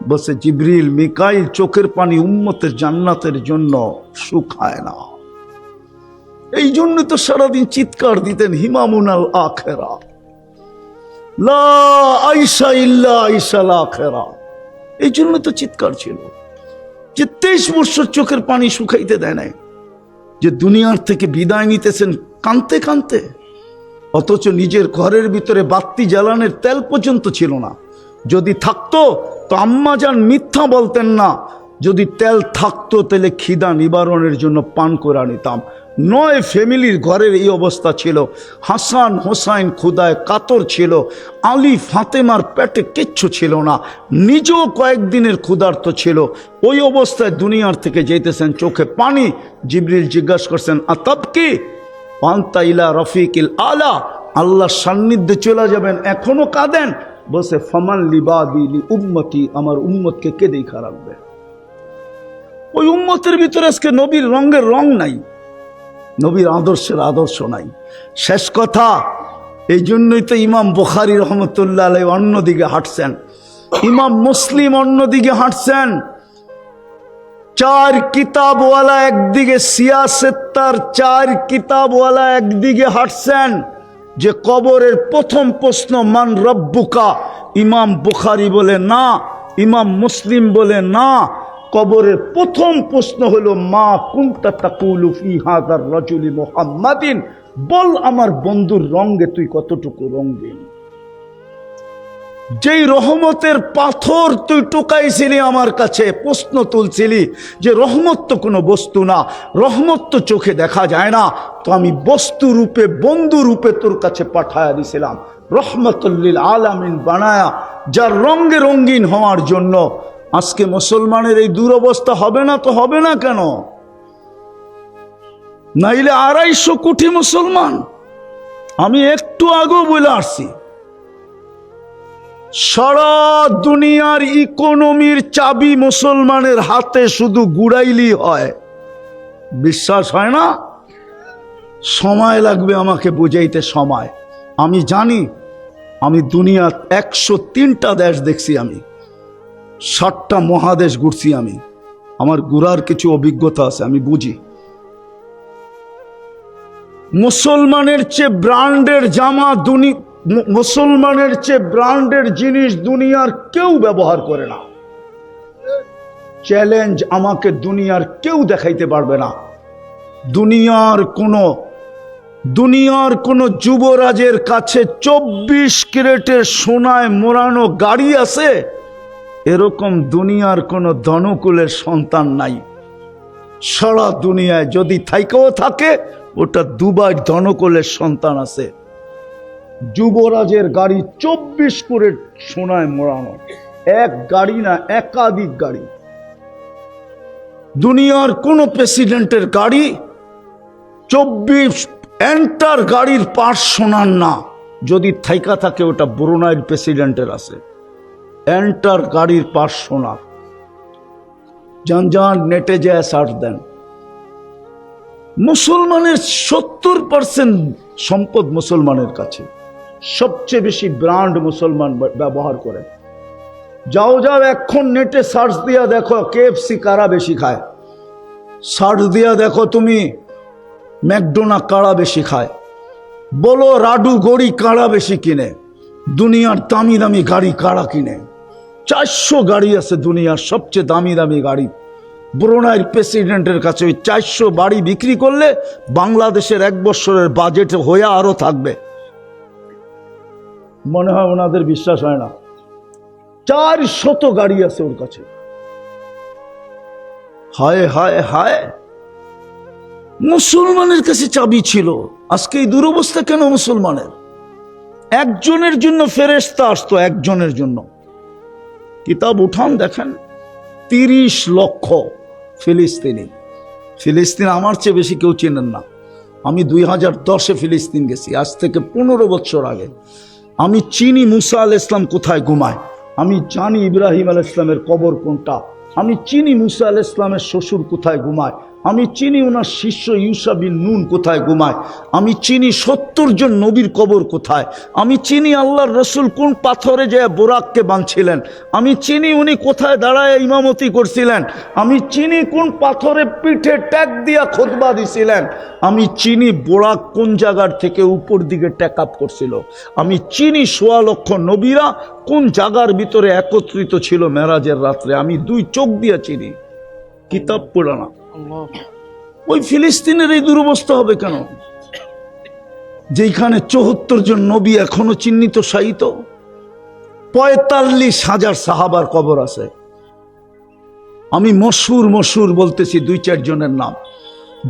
বসে জিবরিল মিকাইল চোখের পানি উম্মতের জান্নাতের জন্য শুকায় না। এই জন্য তো সারাদিন চিৎকার দিতেন হিমামুনাল আখেরা, লা আইসা ইল্লা আইসাল আখেরা। এই জন্য তো চিৎকার ছিল যে 23 বছর চোখের পানি শুকাইতে দেয় নাই, যে দুনিয়ার থেকে বিদায় নিতেছেন কানতে কানতে, অথচ নিজের ঘরের ভিতরে বাতি জ্বালানোর তেল পর্যন্ত ছিল না। যদি থাকতো তো আম্মাজান মিথ্যা বলতেন না, যদি তেল থাকতো তাহলে খিদা নিবারণের জন্য পান করে নিতাম। 9 ফ্যামিলির ঘরের এই অবস্থা ছিল। হাসান হোসাইন ক্ষুদায় কাতর ছিল, আলী ফাতেমার পেটে কিচ্ছু ছিল না, নিজেও কয়েকদিনের ক্ষুধার্ত ছিল। ওই অবস্থায় দুনিয়ার থেকে যেতেছেন চোখে পানি। জিবরিল জিজ্ঞাসা করছেন আতাব কি আনতা ইলা রফিকিল আলা, আল্লাহর সান্নিধ্যে চলে যাবেন, এখনো কাঁদেন? বসে ফামান লিবাদি লি উম্মতি, আমার উম্মতকে কে দেখা রাখবে? ওই উম্মতের ভিতরে আজকে নবীর রঙের রং নাই, নবীর আদর্শের আদর্শ নাই। শেষ কথা, এই জন্যই তো ইমাম বুখারী রহমতুল্লাহ আলাইহি অন্যদিকে হাঁটছেন, ইমাম মুসলিম অন্যদিকে হাঁটছেন। 4 কিতাবওয়ালা একদিকে, সিয়াসেত্তার 4 কিতাবওয়ালা একদিকে হাঁটছেন, যে কবরের প্রথম প্রশ্ন মান রব্বুকা, ইমাম বুখারী বলে না, ইমাম মুসলিম বলে না। কবরের প্রথম প্রশ্ন হলো মা কুনতা তাকুলু ফি হাযার রাজুলি মুহাম্মাদিন, বল আমার বন্ধুর রঙে তুই কতটুকু রঙিন। যেই রহমতের পাথর তুই টুকাইছিলি আমার কাছে, প্রশ্ন তুলছিলি যে রহমত তো কোনো বস্তু না, রহমত তো চোখে দেখা যায় না, তো আমি বস্তু রূপে বন্ধু রূপে তোর কাছে পাঠায়া দিছিলাম, রহমতুল লিল আলামিন বানায়া, যার রঙে রঙিন হওয়ার জন্য। আজকে মুসলমানের এই দুরবস্থা হবে না তো হবে না কেন? নাইলে 250 কোটি মুসলমান। আমি একটু আগেও বলে আসছি, সারা দুনিয়ার ইকোনমির চাবি মুসলমানের হাতে, শুধু গুড়াইলি হয়। বিশ্বাস হয় না? সময় লাগবে আমাকে বুঝাইতে, সময়। আমি জানি, আমি দুনিয়ার 103টা দেশ দেখছি, আমি 60টা মহাদেশ ঘুরছি, আমি আমার ঘুরার কিছু অভিজ্ঞতা আছে, আমি বুঝি। মুসলমানের চেয়ে ব্র্যান্ডের জামা মুসলমানের চেয়ে ব্র্যান্ডের জিনিস দুনিয়ার কেউ ব্যবহার করে না। চ্যালেঞ্জ, আমাকে দুনিয়ার কেউ দেখাইতে পারবে না। দুনিয়ার কোন যুবরাজের কাছে 24 ক্যারেটের সোনায় মোড়ানো গাড়ি আছে, এরকম দুনিয়ার কোন ধনকুলের সন্তান নাই। সারা দুনিয়ায় যদি থাইকেও থাকে, ওটা দুবাই ধনকুলের সন্তান আছে। যুবরাজের গাড়ি 24 ক্যারেট সোনায় মোড়ানো, এক গাড়ি না, একাধিক গাড়ি। দুনিয়ার কোন প্রেসিডেন্টের গাড়ি 24 এন্টার গাড়ির পার্টস সোনার না, যদি থাইকা থাকে ওটা ব্রুনাইয়ের প্রেসিডেন্টের আছে, এন্টার গাড়ির পার্টস সোনার। যান নেটে যায় সার্চ দেন। মুসলমানের 70% সম্পদ মুসলমানের কাছে, সবচেয়ে বেশি ব্র্যান্ড মুসলমান ব্যবহার করে। যাও এখন নেটে সার্চ দিয়া দেখো KFC কারা বেশি খায়, সার্চ দিয়া দেখো তুমি ম্যাকডোনা কারা বেশি খায়, বলো রাডু গড়ি কারা বেশি কিনে, দুনিয়ার দামি দামি গাড়ি কারা কিনে। 400 গাড়ি আছে দুনিয়ার সবচেয়ে দামি দামি গাড়ি। ব্রুনাইয়ের প্রেসিডেন্টের কাছে ওই 400 বাড়ি বিক্রি করলে বাংলাদেশের 1 বছরের বাজেট হয়ে আরো থাকবে। মনে হয় ওনাদের বিশ্বাস হয় না। 400 গাড়ি আছে ওর কাছে। হায় হায় হায়, মুসলমানের কাছে চাবি ছিল। আজকে এই দুরবস্থা কেন মুসলমানের? একজনের জন্য ফেরেশতা আসতো, একজনের জন্য। কিতাব উঠান দেখেন, 30 লক্ষ ফিলিস্তিন আমার চেয়ে বেশি কেউ চেনেন না। আমি 2010-এ ফিলিস্তিন গেছি, আজ থেকে 15 বছর আগে। আমি চিনি মুসা আলাইহিস সালাম কোথায় ঘুমায়, আমি জানি ইব্রাহিম আলাইহিস সালামের কবর কোনটা, আমি চিনি মুসা আলাইহিস সালামের শ্বশুর কোথায় ঘুমায়, আমি চিনি ওনার শিষ্য ইউসা বিন নুন কোথায় ঘুমায়, আমি চিনি 70 জন নবীর কবর কোথায়, আমি চিনি আল্লাহর রসুল কোন পাথরে যে বোরাককে বাঁধছিলেন, আমি চিনি উনি কোথায় দাঁড়ায় ইমামতি করছিলেন, আমি চিনি কোন পাথরে পিঠে ট্যাগ দিয়া খুতবা দিছিলেন, আমি চিনি বোরাক কোন জায়গার থেকে উপর দিকে ট্যাক আপ করছিল, আমি চিনি 1.25 লক্ষ নবীরা কোন জায়গার ভিতরে একত্রিত ছিল মেরাজের রাত্রে, আমি 2 চোখ দিয়া চিনি, কিতাব পড়া না। ওই ফিলিস্তিনের এই দুরবস্থা হবে কেন, যেখানে 74 জন নবী এখনো চিহ্নিত শায়িত, 45,000 সাহাবার কবর আছে। আমি মশহুর বলতেছি 2-4 জনের নাম,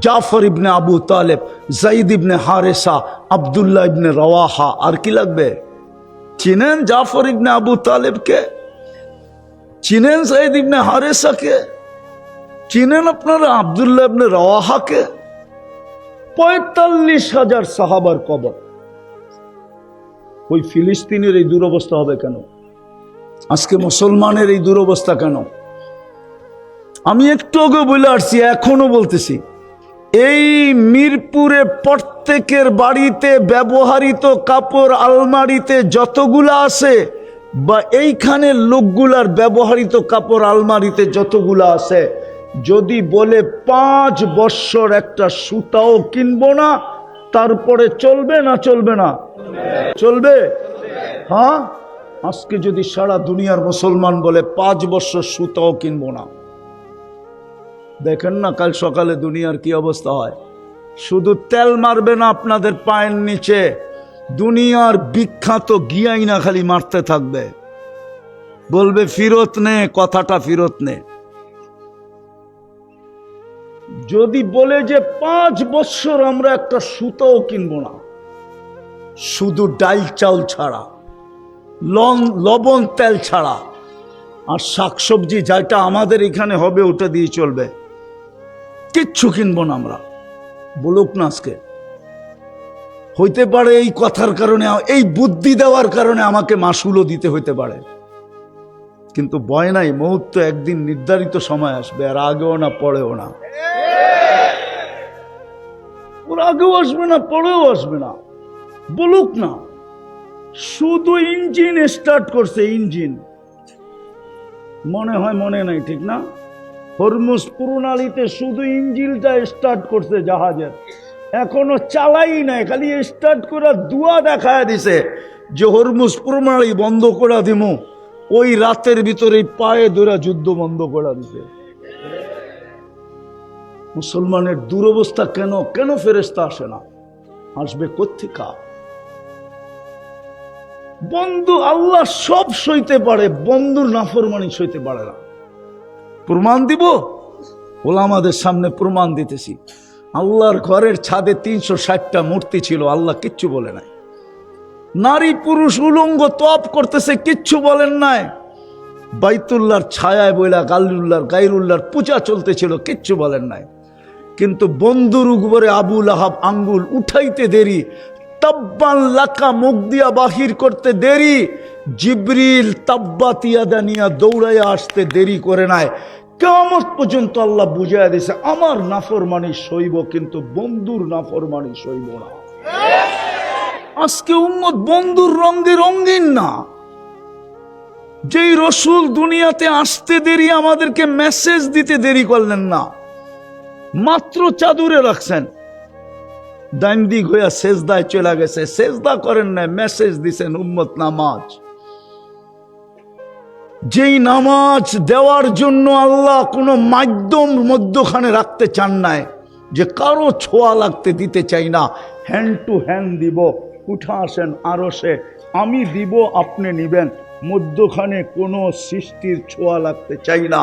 জাফর ইবনে আবু তালেব, যায়েদ ইবনে হারেসা, আব্দুল্লাহ ইবনে রওয়াহা। আর কি লাগবে? চিনেন জাফর ইবনে আবু তালেবকে? চিনেন যায়েদ ইবনে হারেসাকে? চিনেন আপনারা আব্দুল্লাহ ইবনে রওয়াহাকে? 45,000 সাহাবার কবর। ওই ফিলিস্তিনের এই দুরবস্থা হবে কেন? আজকে মুসলমানের এই দুরবস্থা কেন? আমি একটু আগে বলে আসছি, এখনো বলতেছি, এই মিরপুরে প্রত্যেকের বাড়িতে ব্যবহৃত কাপড় আলমারিতে যতগুলা আছে, বা এইখানে লোকগুলার ব্যবহৃত কাপড় আলমারিতে যতগুলা আছে, যদি বলে 5 বৎসর একটা সুতাও কিনবো না, তারপরে চলবে না চলবে না? চলবে। হ্যাঁ, আজকে যদি সারা দুনিয়ার মুসলমান বলে 5 বৎসর সুতাও কিনবো না, দেখেন না কাল সকালে দুনিয়ার কি অবস্থা হয়। শুধু তেল মারবে না আপনাদের পায়ের নিচে, দুনিয়ার বিখ্যাত গিয়াইনা খালি মারতে থাকবে, বলবে ফিরত নে, কথাটা ফিরত নে। যদি বলে যে 5 বৎসর আমরা একটা সুতাও কিনবো না, শুধু ডাল চাউল ছাড়া, লবণ তেল ছাড়া, আর শাকসবজি যেটা আমাদের এখানে হবে ওটা দিয়ে চলবে, কিচ্ছু কিনবো না আমরা, বলুক না আজকে। হইতে পারে এই কথার কারণে, এই বুদ্ধি দেওয়ার কারণে আমাকে মাসুলও দিতে হইতে পারে, কিন্তু ভয় নাই, মুহূর্ত একদিন নির্ধারিত সময় আসবে, আর আগেও না পরেও না। ওর আগেও আসবে না, পরেও আসবে না, বলুক না। শুধু ইঞ্জিন স্টার্ট করছে, ইঞ্জিন মনে হয় মনে নাই, ঠিক না? হরমুজ প্রণালীতে শুধু ইঞ্জিনটা স্টার্ট করছে জাহাজের, এখনো চালাই নাই, খালি স্টার্ট করে দুয়া দেখায় দিছে যে হরমুজ প্রণালী বন্ধ করে দিমু। ওই রাতের ভিতরে পায়ে ধরে যুদ্ধ বন্ধ করে দিছে। মুসলমানের দুরবস্থা কেন? কেন ফেরেশতা আসে না? আসবে কোত্থেকা? বন্ধু আল্লাহ সব সইতে পারে, বন্ধুর নাফরমানি সইতে পারে না। প্রমাণ দিব, ওলামাদের সামনে প্রমাণ দিতেছি। আল্লাহর ঘরের ছাদে 360টা মূর্তি ছিল, আল্লাহ কিচ্ছু বলে নাই। নারী পুরুষ উলঙ্গ তপ করতেছে, কিচ্ছু বলেন নাই। বাইতুল্লাহর ছায়ায় বইলা গাইরুল্লাহর পূজা চলতেছিল, কিচ্ছু বলেন নাই। কিন্তু বন্ধুর উপরে আবু লাহাব আঙ্গুল উঠাইতে দেরি, তাব্বান লাকা মুখ দিয়া বাহির করতে দেরি, জিবরিল তাব্বাত ইয়াদা নিয়া দৌড়াইয়া আসতে দেরি করে নাই। কিয়ামত পর্যন্ত আল্লাহ বুঝাইয়া দিয়েছে, আমার নাফরমানি সইব, কিন্তু বন্ধুর নাফরমানি সইব না। আজকে উম্মত বন্ধুর রঙে রঙিন না। যেই রসুল দুনিয়াতে আসতে দেরি, আমাদেরকে মেসেজ দিতে দেরি করলেন না, মাত্র চাদরে রাখছেন, ডাইন দিক হইয়া সেজদায় চলে গেছে, সেজদা করেন না, মেসেজ দিছেন উম্মত নামাজ। যেই নামাজ দেওয়ার জন্য আল্লাহ কোনো মাধ্যম মধ্যখানে রাখতে চান নাই, যে কারো ছোঁয়া লাগতে দিতে চাই না, হ্যান্ড টু হ্যান্ড দিব, উঠা আসেন আরশে, আমি দিব আপনি নিবেন, মধ্যখানে কোনো সৃষ্টির ছোঁয়া লাগতে চাই না।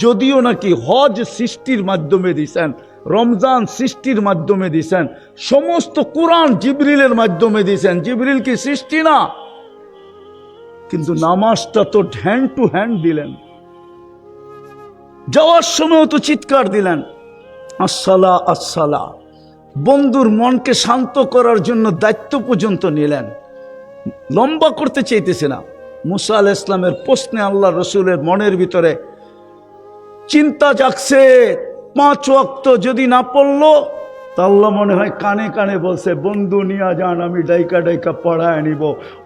যদিও নাকি হজ সৃষ্টির মাধ্যমে দিছেন, রমজান সৃষ্টির মাধ্যমে দিছেন, সমস্ত কোরআন জিবরিলের মাধ্যমে দিছেন, জিবরিল কি সৃষ্টি না? কিন্তু নামাজটা তো হ্যান্ড টু হ্যান্ড দিলেন। যাওয়ার সময় তো চিৎকার দিলেন, আসসালা আসসালা। বন্ধুর মনকে শান্ত করার জন্য দায়িত্ব পর্যন্ত নিলেন। লম্বা করতে চাইতেছে না। মুসা আলাইহিস সালামের প্রশ্নে আল্লাহ রসুলের মনের ভিতরে চিন্তা জাগছে, 5 ওয়াক্ত যদি না পড়লো তা আল্লাহ মনে হয় কানে কানে বলছে, বন্ধু নিয়া যান, আমি ডাইকা ডাইকা পড়ায় নিব।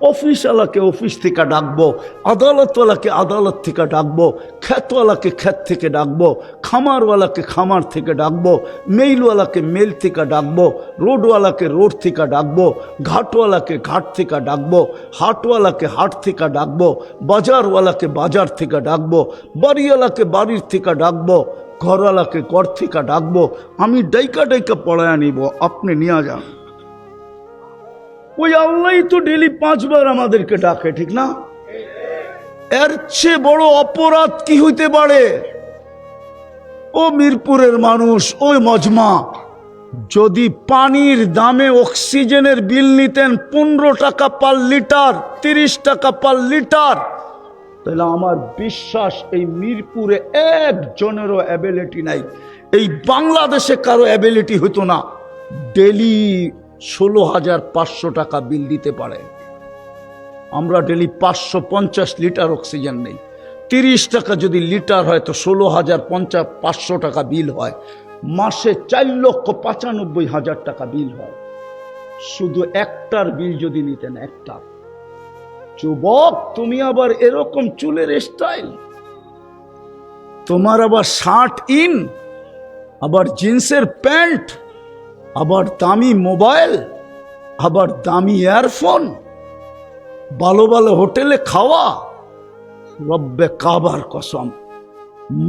অফিসওয়ালাকে অফিস থেকে ডাকবো, আদালতওয়ালাকে আদালত থেকে ডাকবো, খ্যাতওয়ালাকে খ্যাত থেকে ডাকবো, খামারওয়ালাকে খামার থেকে ডাকবো, মেইলওয়ালাকে মেল থেকে ডাকবো, রোডওয়ালাকে রোড থেকে ডাকবো, ঘাটওয়ালাকে ঘাট থেকে ডাকবো, হাটওয়ালাকে হাট থেকে ডাকবো, বাজারওয়ালাকে বাজার থেকে ডাকবো, বাড়িওয়ালাকে বাড়ির থেকে ডাকবো, ঘরওয়ালাকে ঘর থেকে ডাকবো। আমি ডাইকা ডাইকা পড়ায় নিব, আপনি নিয়ে যান। ওই আল্লাহ তো ডেলি 5 বার আমাদেরকে ডাকে, ঠিক না? এর চেয়ে বড় অপরাধ কি হইতে পারে? ও মিরপুরের মানুষ, ওই মজমা, যদি পানির দামে অক্সিজেনের বিল নিতেন 15 টাকা পার লিটার, 30 টাকা পার লিটার, তাহলে আমার বিশ্বাস এই মিরপুরে একজনেরও অ্যাবিলিটি নাই, এই বাংলাদেশে কারো অ্যাবিলিটি হতো না ডেলি 16,500 টাকা বিল দিতে পারে। আমরা ডেলি 550 লিটার অক্সিজেন নেই। 30 টাকা যদি লিটার হয় তো 16,500 টাকা বিল হয়। মাসে 4,95,000 টাকা বিল হয়। শুধু একটার বিল যদি নিতেন, একটা। যুবক, তুমি আবার এরকম চুলের স্টাইল, তোমার আবার শার্ট ইন, আবার জিন্সের প্যান্ট, আবার দামি মোবাইল, আবার দামি ইয়ারফোন, ভালো ভালো হোটেলে খাওয়া। রব্বে কাবার কসম,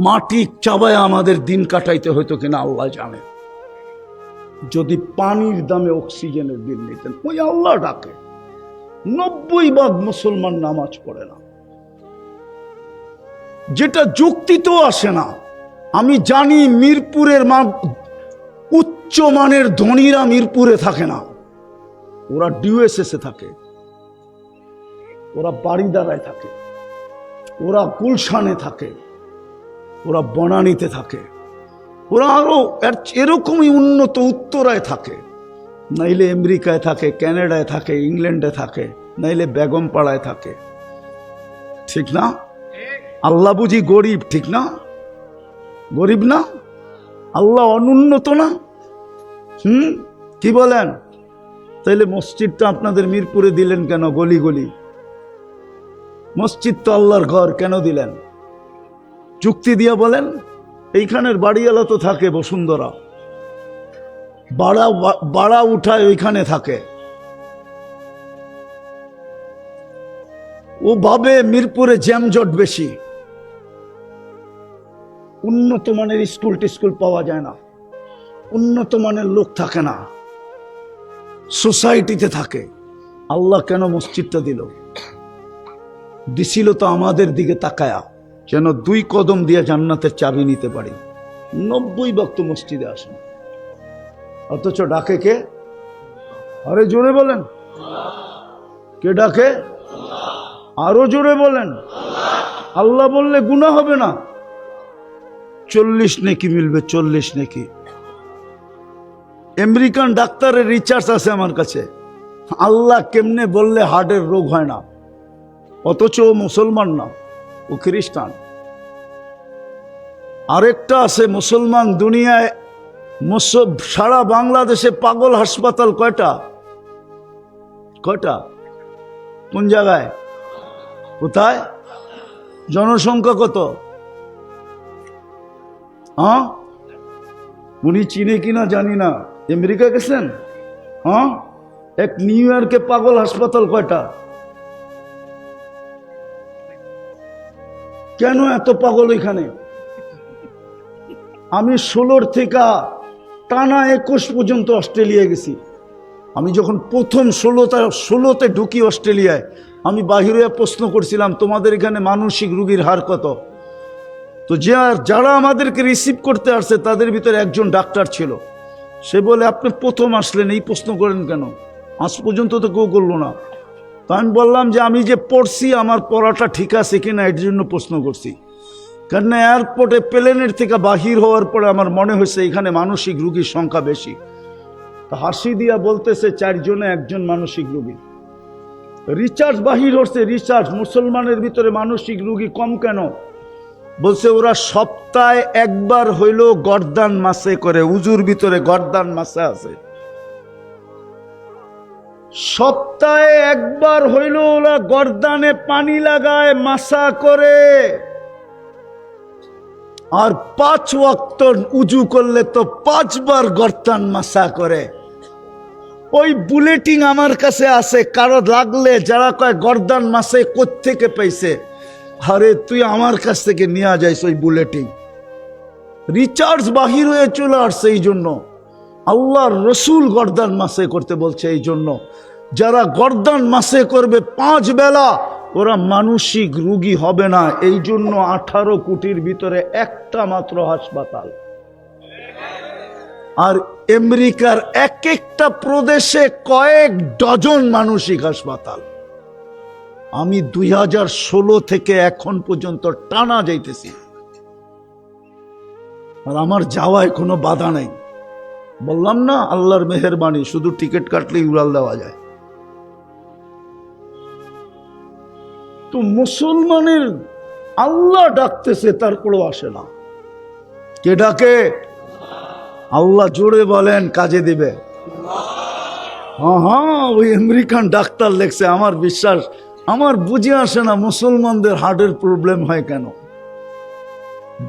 মাটি চাবায় আমাদের দিন কাটাইতে হইতো কিনা আল্লাহ জানে, যদি পানির দামে অক্সিজেনের বিল নিতেন। ওই আল্লাহ ডাকে। 90% মুসলমান নামাজ পড়ে না, যেটা যুক্তিতেও আসে না। আমি জানি মিরপুরের উচ্চ মানের ধনীরা মিরপুরে থাকে না, ওরা ডিউএসএসে থাকে, ওরা বাড়িদারায় থাকে, ওরা গুলশানে থাকে, ওরা বনানীতে থাকে, ওরা আরো এরকমই উন্নত উত্তরায় থাকে, নাইলে আমেরিকায় থাকে, কানাডায় থাকে, ইংল্যান্ডে থাকে, নাইলে বেগমপাড়ায় থাকে, ঠিক না? আল্লাহ বুঝি গরিব, ঠিক না? গরিব না? আল্লাহ অনুন্নত না? কি বলেন? তাইলে মসজিদটা আপনাদের মিরপুরে দিলেন কেন? গলি গলি মসজিদ তো আল্লাহর ঘর, কেন দিলেন? যুক্তি দিয়া বলেন। এইখানের বাড়িওয়ালা তো থাকে বসুন্ধরা, বাড়া উঠায় ওইখানে থাকে। ও ভাবে মিরপুরে জ্যামজট বেশি, উন্নত মানের স্কুল টিস্কুল পাওয়া যায় না, উন্নত মানের লোক থাকে না, সোসাইটিতে থাকে। আল্লাহ কেন মসজিদটা দিল? দিছিল তো আমাদের দিকে তাকায়া, যেন 2 কদম দিয়ে জান্নাতের চাবি নিতে পারি। 90% মসজিদে আসেন, অথচ ডাকে কে? আরে জোরে বলেন, কে ডাকে? আরো জোরে বলেন। আল্লাহ বললে গুনাহ হবে না, 40 নেকি মিলবে, 40 নেকি। আমেরিকান ডাক্তারের রিচার্জ আছে আমার কাছে। আল্লাহ কেমনে বললে হার্টের রোগ হয় না, অথচ ও মুসলমান না, ও খ্রিস্টান। আরেকটা আছে মুসলমান দুনিয়ায়, সারা বাংলাদেশে পাগল হাসপাতাল কয়টা? কয়টা? কোন জায়গায়? কোথায়? জনসংখ্যা কত? হ্যাঁ, উনি চিনে কিনা জানি না। আমেরিকা গেছেন? হ্যাঁ, এক নিউ ইয়র্কে পাগল হাসপাতাল কয়টা? কেন এত পাগল এখানে? আমি 16 থেকে টানা 21 পর্যন্ত অস্ট্রেলিয়া গেছি। আমি যখন প্রথম 16তে ঢুকি অস্ট্রেলিয়ায়, আমি বাহিরে প্রশ্ন করছিলাম তোমাদের এখানে মানসিক রোগীর হার কত? তো যারা আমাদেরকে রিসিভ করতে আসছে তাদের ভিতরে একজন ডাক্তার ছিল। সে বলে, আপনি প্রথম আসলেন, এই প্রশ্ন করেন কেন? আজ পর্যন্ত তো কেউ করলো না। তো আমি বললাম যে আমি যে পড়ছি, আমার পড়াটা ঠিক আছে কিনা এর জন্য প্রশ্ন করছি। কারণ এয়ারপোর্টে প্লেনের থেকে বাহির হওয়ার পরে আমার মনে হয়েছে এখানে মানসিক রোগীর সংখ্যা বেশি। তা হাসি দিয়া বলতেছে 4 জনে 1 জন মানসিক রোগী। রিচার্জ বাহির হচ্ছে, রিচার্জ মুসলমানের ভিতরে মানসিক রোগী কম কেন? বলছে ওরা সপ্তাহে একবার হইল গর্দান মাসে করে, উজুর ভিতরে গর্দান মাসে আছে, সপ্তাহে একবার হইল ওরা গর্দানে পানি লাগায় মাসা করে, আর 5 ওয়াক্ত উজু করলে তো 5 বার গর্দান মাসা করে। ওই বুলেটিন আমার কাছে আছে, কারো লাগলে যারা কয় গর্দান মাসে কোত্থেকে পাইছে, আরে তুই আমার কাছ থেকে নিয়ে যাইস ওই বুলেটিন। রিচার্জ বাহির হয়ে চলে আসছে। এই জন্য আল্লাহর রসুল গর্দান মাসে করতে বলছে। এই জন্য যারা গর্দান মাসে করবে 5 বেলা, ওরা মানসিক রোগী হবে না। এই জন্য 18 কোটির ভিতরে একটা মাত্র হাসপাতাল, আর আমেরিকার এক একটা প্রদেশে কয়েক ডজন মানসিক হাসপাতাল। আমি 2016 থেকে এখন পর্যন্ত টানা যাইতেছি, আর আমার যাওয়ায় কোনো বাধা নাই। বললাম না আল্লাহর মেহেরবানি, শুধু টিকিট কাটলেই উড়াল দেওয়া যায়। তো মুসলমানের আল্লাহ ডাকতেছে, তারপরেও আসে না। কে ডাকে? আল্লাহ। জোরে বলেন, কাজে দিবে। হ্যাঁ, ওই আমেরিকান ডাক্তার লেখছে, আমার বিশ্বাস, আমার বুঝে আসে না মুসলমানদের হার্টের প্রবলেম হয় কেন।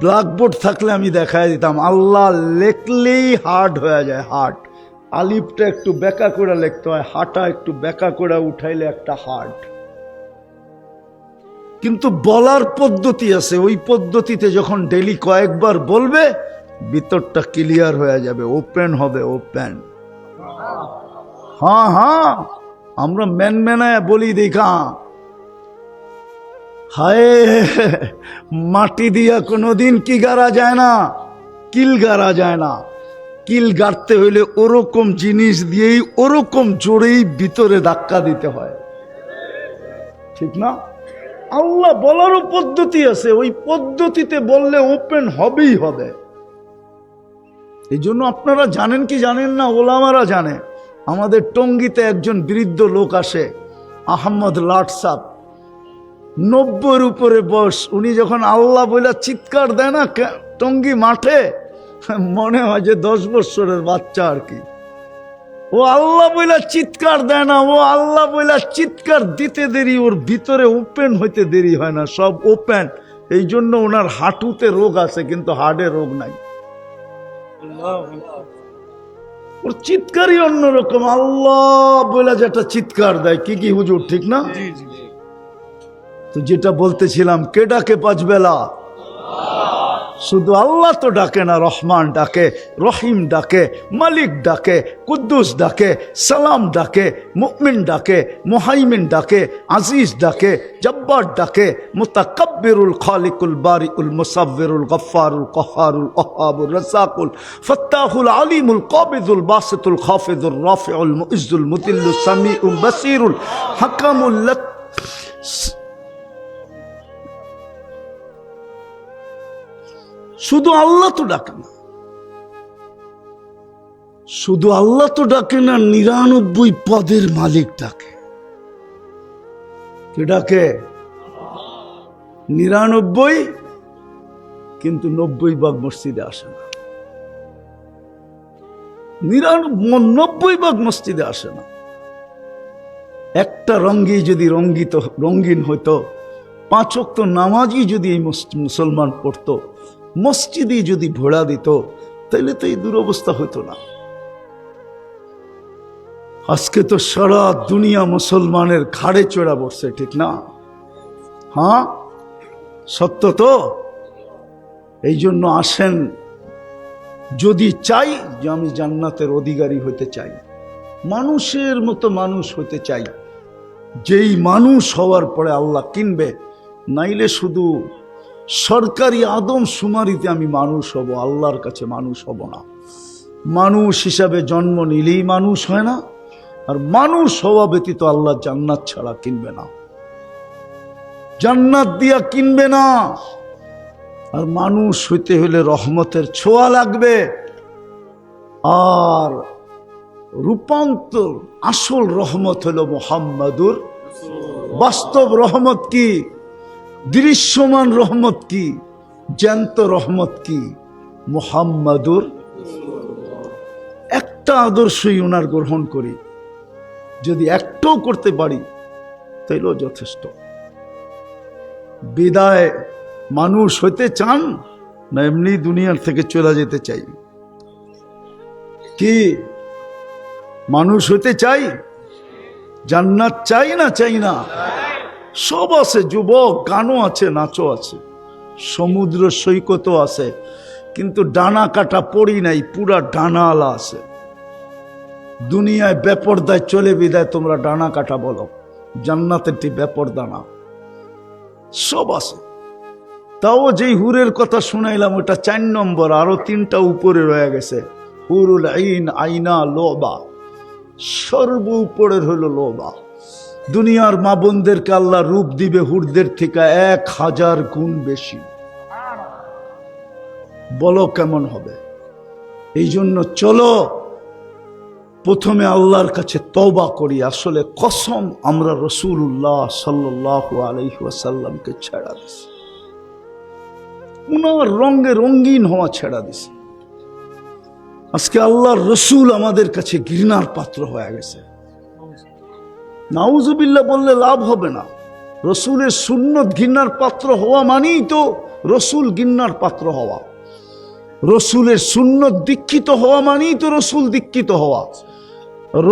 ব্ল্যাকবোর্ড থাকলে আমি দেখাই দিতাম, আল্লাহ লেখলেই হার্ট হয়ে যায়। হার্ট আলিফটা একটু বেঁকা করে লিখতে হয়, হাঁটা একটু বেঁকা করে উঠাইলে একটা হার্ট। কিন্তু বলার পদ্ধতি আছে, ওই পদ্ধতিতে যখন ডেলি কয়েকবার বলবে, ভিতরটা ক্লিয়ার হয়ে যাবে, ওপেন হবে, ওপেন। হ্যাঁ, আমরা মেনায় বলি দেখা, হায় মাটি দিয়া কোনোদিন কি গাড়া যায় না, কিল গাড়া যায় না। কিল গাড়তে হইলে ওরকম জিনিস দিয়েই ওরকম জোরেই ভিতরে ধাক্কা দিতে হয়, ঠিক না? আল্লাহ বলারও পদ্ধতি আছে, ওই পদ্ধতিতে বললে ওপেন হবেই হবে। এই জন্য আপনারা জানেন কি জানেন না, ওলামারা জানে। আমাদের টঙ্গীতে একজন বৃদ্ধ লোক আসে, আহমদ লাট সাহ, 90-র উপরে বয়স। উনি যখন আল্লাহ বলে চিৎকার দেয় না টঙ্গী মাঠে, মনে হয় যে 10 বছরের বাচ্চা আর কি। ও আল্লাহ বলে চিৎকার দেয় না, ও আল্লাহ বলে চিৎকার দিতে দেরি, ওর ভিতরে ওপেন হইতে দেরি হয় না, সব ওপেন। এই জন্য ওনার হাঁটুতে রোগ আছে, কিন্তু হার্টে রোগ নাই। ওর চিৎকারই অন্যরকম, আল্লাহ বলে যেটা চিৎকার দেয়। কি হুজুর, ঠিক না? তো যেটা বলতেছিলাম, কে ডাকে 5 বেলা? শুধু আল্লাহ তো ডাকে না, রহমান ডাকে, রহিম ডাকে, মালিক ডাকে, কুদ্দুস ডাকে, সালাম ডাকে, মুমিন ডাকে, মুহাইমিন ডাকে, আজিজ ডাকে, জব্বার ডাকে, মুতাকাব্বিরুল খালিকুল বারিউল মুসাব্বিরুল গফফারুল কহারুল ওহাবুর রাসাকুল ফাত্তাহুল আলিমুল কাবিদুল বাসিতুল খাফিদুর রাফিউল মুইজ্জুল মুতিল্লুস সামিউল বাসিরুল হাকামুল লাত। শুধু আল্লাহ তো ডাকে না, শুধু আল্লাহ তো ডাকে না, 99 পদের মালিক ডাকে। কে ডাকে? 99, কিন্তু 90 ভাগ মসজিদে আসে না। 90 ভাগ মসজিদে আসে না। একটা রঙ্গি যদি রঙ্গিন হইতো, 5 ওয়াক্ত নামাজই যদি এই মুসলমান পড়তো, মসজিদে যদি ভোড়া দিত, তাইলে তো এই দুরবস্থা হইতো না। আজকে তো সারা দুনিয়া মুসলমানের ঘাড়ে চড়া বসছে, ঠিক না? হ্যাঁ, সত্য তো। এই জন্য আসেন, যদি চাই যে আমি জান্নাতের অধিকারী হতে চাই, মানুষের মতো মানুষ হতে চাই, যেই মানুষ হওয়ার পরে আল্লাহ কিনবে, নাইলে শুধু সরকারি আদম শুমারিতে আমি মানুষ হব, আল্লাহর কাছে মানুষ হব না। মানুষ হিসাবে জন্ম নিলেই মানুষ হয় না, আর মানুষ হওয়া ব্যতীত আল্লাহ জান্নাত ছাড়া কিনবে না, জান্নাত দিয়া কিনবে না। আর মানুষ হইতে হলে রহমতের ছোঁয়া লাগবে। আর রূপান্তর, আসল রহমত হলো মুহাম্মাদুর। বাস্তব রহমত কি? দৃশ্যমান রহমত কি? জ্যান্ত রহমত কি? মুহাম্মাদুর। একটা আদর্শই ওনার গ্রহণ করি, যদি একটাও করতে পারি তাইলেও যথেষ্ট। বিদায় মানুষ হইতে চান না এমনি দুনিয়ার থেকে চলে যেতে চাই? কি মানুষ হইতে চাই? জান্নাত চাই না চাই না? সব আছে যুবক, গানও আছে, নাচও আছে, সমুদ্র সৈকতও আছে, কিন্তু ডানা কাটা পড়ি নাই, পুরা ডানা আলা আছে। দুনিয়ায় বেপরদায় চলে বিদায় তোমরা ডানা কাটা বলো, জান্নাতেরটি বেপরদা না, সব আছে। তাও যেই হুরের কথা শুনাইলাম ওটা 4 নম্বর, আরো 3টা উপরে রয়ে গেছে। হুরুল আইন, আইনা, লোবা, সর্ব উপরের হলো লোবা। দুনিয়ার মা বোনদেরকে আল্লাহ রূপ দিবে হুরদের থেকে 1000 গুণ বেশি। বলো কেমন হবে? এই জন্য চলো প্রথমে আল্লাহর কাছে তওবা করি। আসলে কসম আমরা রাসূলুল্লাহ সাল্লাল্লাহু আলাইহি ওয়াসাল্লামকে ছেড়া দিছি, উনার রঙে রঙিন হওয়া ছেড়া দিছি। আজকে আল্লাহর রসুল আমাদের কাছে ঘৃণার পাত্র হয়ে গেছে। নাউজুবিল্লাহ বললে লাভ হবে না। রসুলের সুন্নত ঘৃণার পাত্র হওয়া মানেই তো রসুল ঘৃণার পাত্র হওয়া। রসুলের সুন্নত দীক্ষিত হওয়া মানেই তো রসুল দীক্ষিত হওয়া।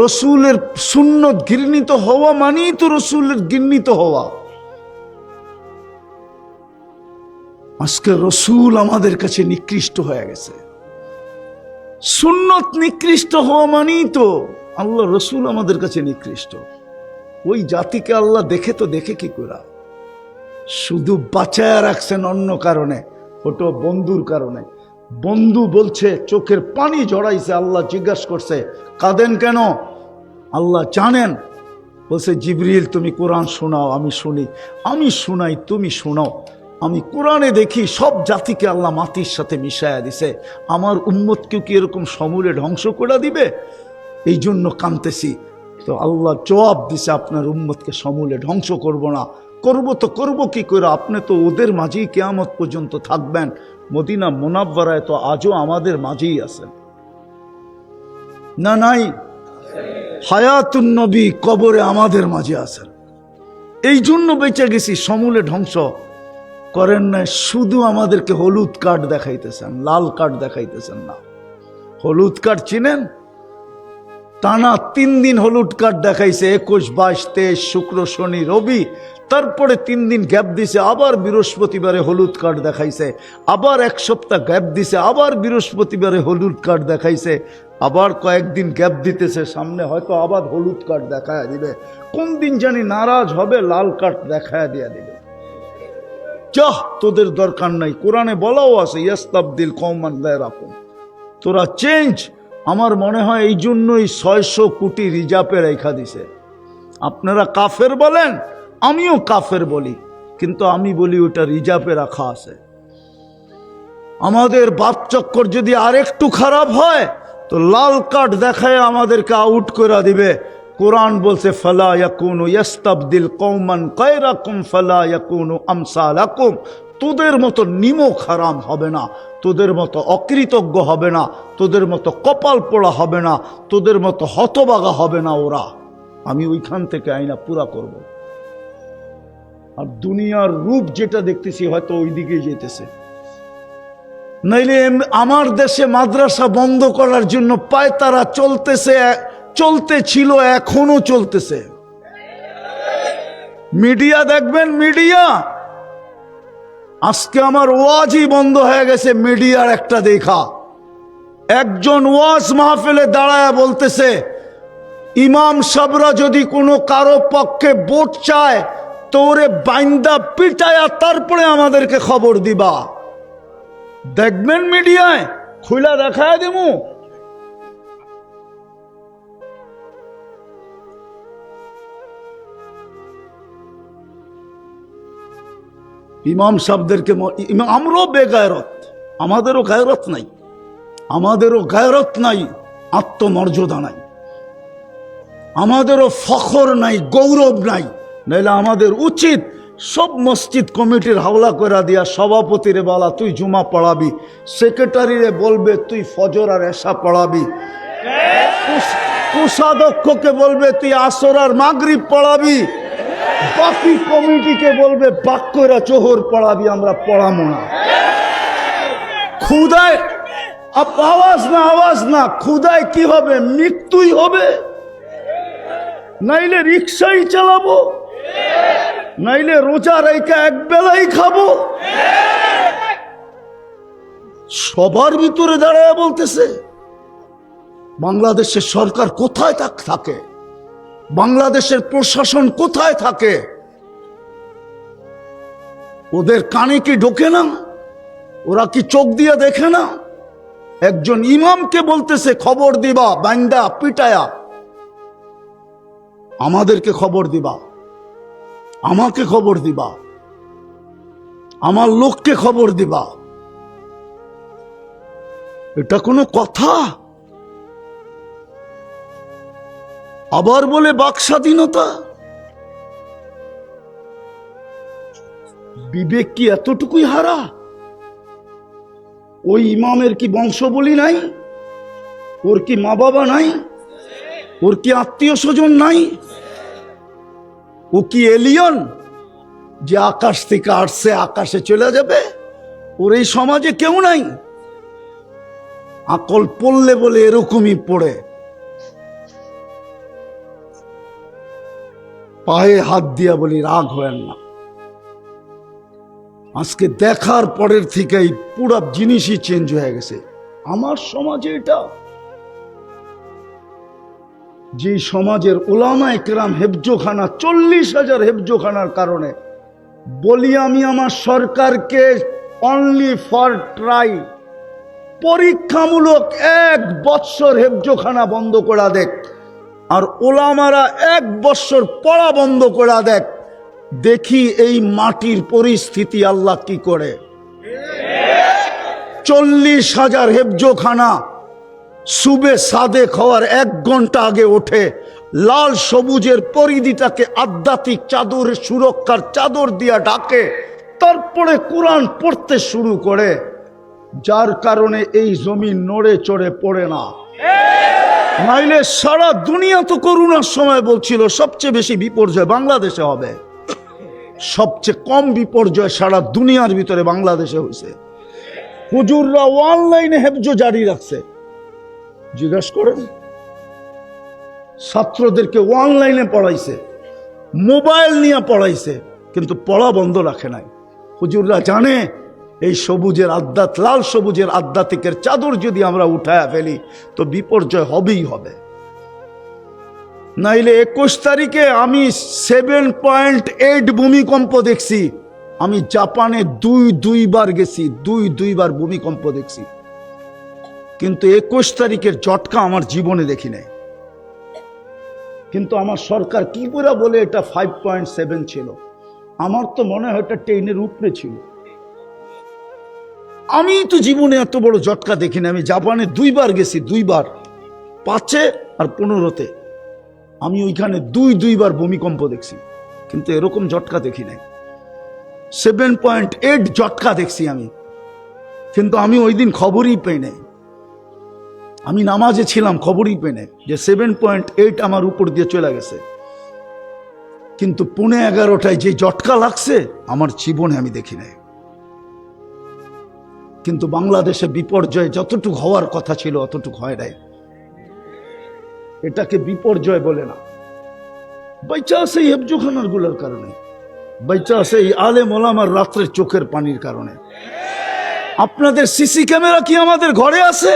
রসুলের সুন্নত ঘৃণিত হওয়া মানেই তো রসুলের ঘৃণিত হওয়া। আজকে রসুল আমাদের কাছে নিকৃষ্ট হয়ে গেছে। সুন্নত নিকৃষ্ট হওয়া মানেই তো আল্লাহ রসুল আমাদের কাছে নিকৃষ্ট। ওই জাতিকে আল্লাহ দেখে তো দেখে কি করে? শুধু বাঁচায়া রাখছেন অন্য কারণে, ওটা বন্ধুর কারণে। বন্ধু বলছে চোখের পানি জড়াইছে, আল্লাহ জিজ্ঞাসা করছে কাঁদেন কেন? আল্লাহ জানেন। বলছে জিবরিল তুমি কোরআন শোনাও, আমি শুনি। আমি শুনাই, তুমি শোনাও। আমি কোরআনে দেখি সব জাতিকে আল্লাহ মাটির সাথে মিশায়া দিছে, আমার উম্মতকেও কি এরকম সমূলে ধ্বংস করে দিবে? এই জন্য কাঁদতেছি। তো আল্লাহ জবাব দিছে আপনার উম্মতকে সমূলে ধ্বংস করব না। করব তো করব কি করে? আপনি তো ওদের মাঝেই কিয়ামত পর্যন্ত থাকবেন। মদিনা মুনাব্বারায় তো আজও আমাদের মাঝেই আছেন না? নাই? হায়াতুন নবী কবরে আমাদের মাঝে আছেন। এই জন্য বেঁচে গেছি। সমূলে ধ্বংস করেন না, শুধু আমাদেরকে হলুদ কার্ড দেখাইতেছেন, লাল কার্ড দেখাইতেছেন না। হলুদ কার্ড চিনেন? টানা 3 দিন হলুদ কার্ড দেখাইছে, 21, 22, 23, শুক্র, শনি, রবি। তারপরে 3 দিন গ্যাপ দিছে, আবার বৃহস্পতিবারে হলুদ কার্ড দেখাইছে। আবার 1 সপ্তাহ গ্যাপ দিছে, আবার বৃহস্পতিবারে হলুদ কার্ড দেখাইছে। আবার কয়েকদিন গ্যাপ দিতেছে, সামনে হয়তো আবার হলুদ কার্ড দেখায় দিবে। কোন দিন জানি নারাজ হবে, লাল কার্ড দেখায় দিয়া দিবে। যাহ, তোদের দরকার নাই। কোরআনে বলাও আছে ইয়াস্তাবদিল কওমান গায়রাকুম, তোরা চেঞ্জ। আমার মনে হয় এই জন্যই 600 কোটি রিজার্ভে রেখা দিছে। আপনারা কাফের বলেন, আমিও কাফের বলি, কিন্তু আমি বলি ওটা রিজার্ভে রাখা আছে। আমাদের বাপ চক্কর যদি আরেকটু খারাপ হয় তো লাল কার্ড দেখায় আমাদেরকে আউট করে দিবে। কোরআন বলছে ফালা ইয়াকুনু ইয়াস্তাবদিল কওমান গায়রাকুম ফালা ইয়াকুনু আমসালাকুম, তোদের মতো নিমক হারাম হবে না, তোদের মতো অকৃতজ্ঞ হবে না, তোদের মতো কপাল পোড়া হবে না, তোদের মতো হতবাগা হবে না ওরা। আমি ওইখান থেকে আইনা পুরা করব। আর দুনিয়ার রূপ যেটা দেখতেছি হয়তো ওই দিকেই যেতেছে। নাইলে আমার দেশে মাদ্রাসা বন্ধ করার জন্য পায়তারা চলতেছে, চলতে ছিল, এখনো চলতেছে। মিডিয়া দেখবেন, মিডিয়া আজকে আমার ওয়াজই বন্ধ হয়ে গেছে মিডিয়ার একটা দেখা। একজন ওয়াজ মাহফিলে দাঁড়ায় বলতেছে ইমাম সাহেবরা যদি কোনো কারো পক্ষে ভোট চায় তো ওরে বাইন্দা পিটায়া তারপরে আমাদেরকে খবর দিবা। দেখবেন মিডিয়ায়, খুলা দেখায় দেবো। ইমাম সাহেবদেরকে, আমরাও বেগায়রত, আমাদেরও গায়রত নাই, আমাদেরও গায়রত নাই, আত্মমর্যাদা নাই, আমাদেরও ফখর নাই, গৌরব নাই। নাইলে আমাদের উচিত সব মসজিদ কমিটির হাওলা করে দিয়া সভাপতিরে বলা তুই জুমা পড়াবি, সেক্রেটারিরে বলবে তুই ফজর আর এশা পড়াবি, কোষাধ্যক্ষকে বলবে তুই আসর আর মাগরিব পড়াবি, বাকি কমিটিকে বলবে বাক্যরা চোহর পড়াবি, আমরা পড়াবো না। খুদায় আওয়াজ না খুদায় কি হবে? মৃত্যুই হবে, নাইলে রিক্সাই চালাবো, নাইলে রোজা রেখা এক বেলাই খাবো। সবার ভিতরে দাঁড়ায় বলতেছে বাংলাদেশের সরকার কোথায় থাকে, বাংলাদেশের প্রশাসন কোথায় থাকে? ওদের কানে কি ঢোকে না? ওরা কি চোখ দিয়ে দেখে না? একজন ইমামকে বলতেছে খবর দিবা, বান্দা পিটায়া, আমাদেরকে খবর দিবা, আমাকে খবর দিবা, আমার লোককে খবর দিবা। এটা কোনো কথা? আবার বলে বাক স্বাধীনতা। বিবেক কি এতটুকুই হারা? ওই ইমামের কি বংশবলী নাই? ওর কি মা বাবা নাই? ওর কি আত্মীয় স্বজন নাই? ও কি এলিয়ন যে আকাশ থেকে আসছে আকাশে চলে যাবে? ওর এই সমাজে কেউ নাই। আকল পড়লে বলে এরকমই পড়ে, পায়ে হাত দিয়া বলি রাগ হয় না। আজকে দেখার পরের থেকেই পুরো জিনিসই চেঞ্জ হয়ে গেছে আমার সমাজে। এটা যে সমাজের ওলামায়ে কেরাম হেফজোখানা 40,000 হেফজোখানার কারণে বলি আমি আমার সরকারকে অনলি ফর ট্রাই, পরীক্ষামূলক 1 বৎসর হেফজোখানা বন্ধ করা দেখ, আর ওলামারা 1 বৎসর পড়া বন্ধ করা দেখ, দেখি এই মাটির পরিস্থিতি আল্লাহ কি করে। 40,000 হেফজোখানা সুবে সাদে খাওয়ার 1 ঘন্টা আগে ওঠে, লাল সবুজের পরিধিটাকে আধ্যাত্মিক চাদরের সুরক্ষার চাদর দিয়া ঢাকে, তারপরে কোরআন পড়তে শুরু করে, যার কারণে এই জমিন নড়ে চড়ে পড়ে না। নাইলে সারা দুনিয়া তো করোনার সময় বলছিল সবচেয়ে বেশি বিপর্যয় বাংলাদেশে হবে, সবচেয়ে কম বিপর্যয় সারা দুনিয়ার ভিতরে বাংলাদেশে হয়েছে। হুজুররা অনলাইনে হেফজো জারি রাখছে, জিজ্ঞাসা করেন, ছাত্রদেরকে অনলাইনে পড়াইছে, মোবাইল নিয়ে পড়াইছে, কিন্তু পড়া বন্ধ রাখে নাই। হুজুররা জানে এই সবুজের আধ্যাত্মিক, লাল সবুজের আধ্যাত্মিকের চাদর যদি আমরা উঠায়া ফেলি তো বিপর্যয় হবেই হবে। নাইলে 21 তারিখে আমি 7.8 ভূমিকম্প দেখছি। আমি জাপানে দুইবার গেছি, দুইবার ভূমিকম্প দেখছি, কিন্তু 21 তারিখের ঝটকা আমার জীবনে দেখি নাই। কিন্তু আমার সরকার কি করে বলে এটা 5.7 ছিল? আমার তো মনে হয় এটা 10-এর উপরে ছিল। আমি তো জীবনে এত বড় ঝটকা দেখি না। আমি জাপানে 2বার গেছি, 2বার, 5-এ আর 15-তে। আমি ওইখানে দুইবার ভূমিকম্প দেখছি, কিন্তু এরকম ঝটকা দেখি নাই। 7.8 ঝটকা দেখছি আমি, কিন্তু আমি ওই দিন খবরই পেই নাই। আমি নামাজে ছিলাম, খবরই পেই নাই যে 7.8 আমার উপর দিয়ে চলে গেছে। কিন্তু 11:30টায় যে ঝটকা লাগছে আমার জীবনে আমি দেখি নাই। কিন্তু বাংলাদেশে বিপর্যয় যতটুকু হওয়ার কথা ছিল অতটুকু হয় নাই। এটাকে বিপর্যয় বলে না। বাইচা আছে এই হেফজোখানার গুলোর কারণে, বাইচা আছে এই আলেম ওলামার রাত্রের চোখের পানির কারণে। আপনাদের সিসি ক্যামেরা কি আমাদের ঘরে আছে?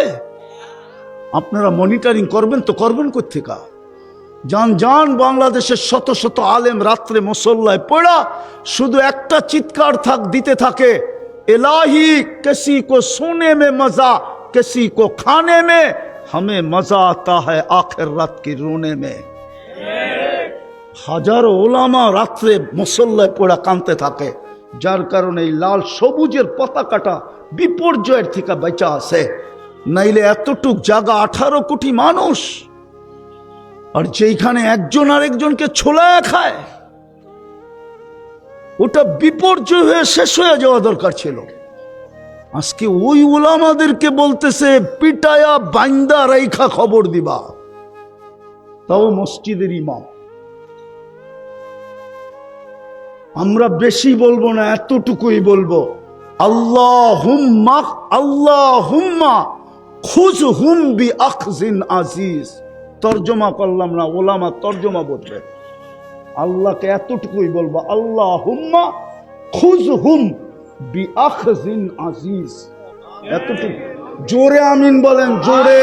আপনারা মনিটরিং করবেন তো করবেন কোত্থেকা? যান বাংলাদেশের শত শত আলেম রাত্রে মুসল্লায় পড়া শুধু একটা চিৎকার দিতে থাকে, इलाही किसी को सोने में मजा, किसी को खाने में, हमें मजा आता है आखिरत की रोने में। হাজারো ওলামা রাত্রে মুসল্লায় পড়া কাঁদতে থাকে, যার কারণে এই লাল সবুজের পতাকাটা বিপর্যয়ের থেকে বেঁচে আছে। নাইলে এতটুক জায়গা 18 কোটি মানুষ, আর যেইখানে একজন আরেকজনকে ছোলা খায়, ওটা বিপর্যয় হয়ে শেষ হয়ে যাওয়া দরকার ছিল। আজকে ওই ওলামাদেরকে বলতেছে পিটায়া বাইন্দা রাইখা খবর দিবা, তাও মসজিদের ইমাম। আমরা বেশি বলবো না, এতটুকুই বলবো, আল্লাহুম্মা আল্লাহুম্মা খুযহুম বিআখযিন আজিজ। তর্জমা করলাম না, ওলামা তর্জমা বলবে। আল্লাহকে এতটুকুই বলবো, আল্লাহুম্মা খুযহুম বিআখযিন আজিজ। এতটুকু জোরে আমিন বলেন, জোরে।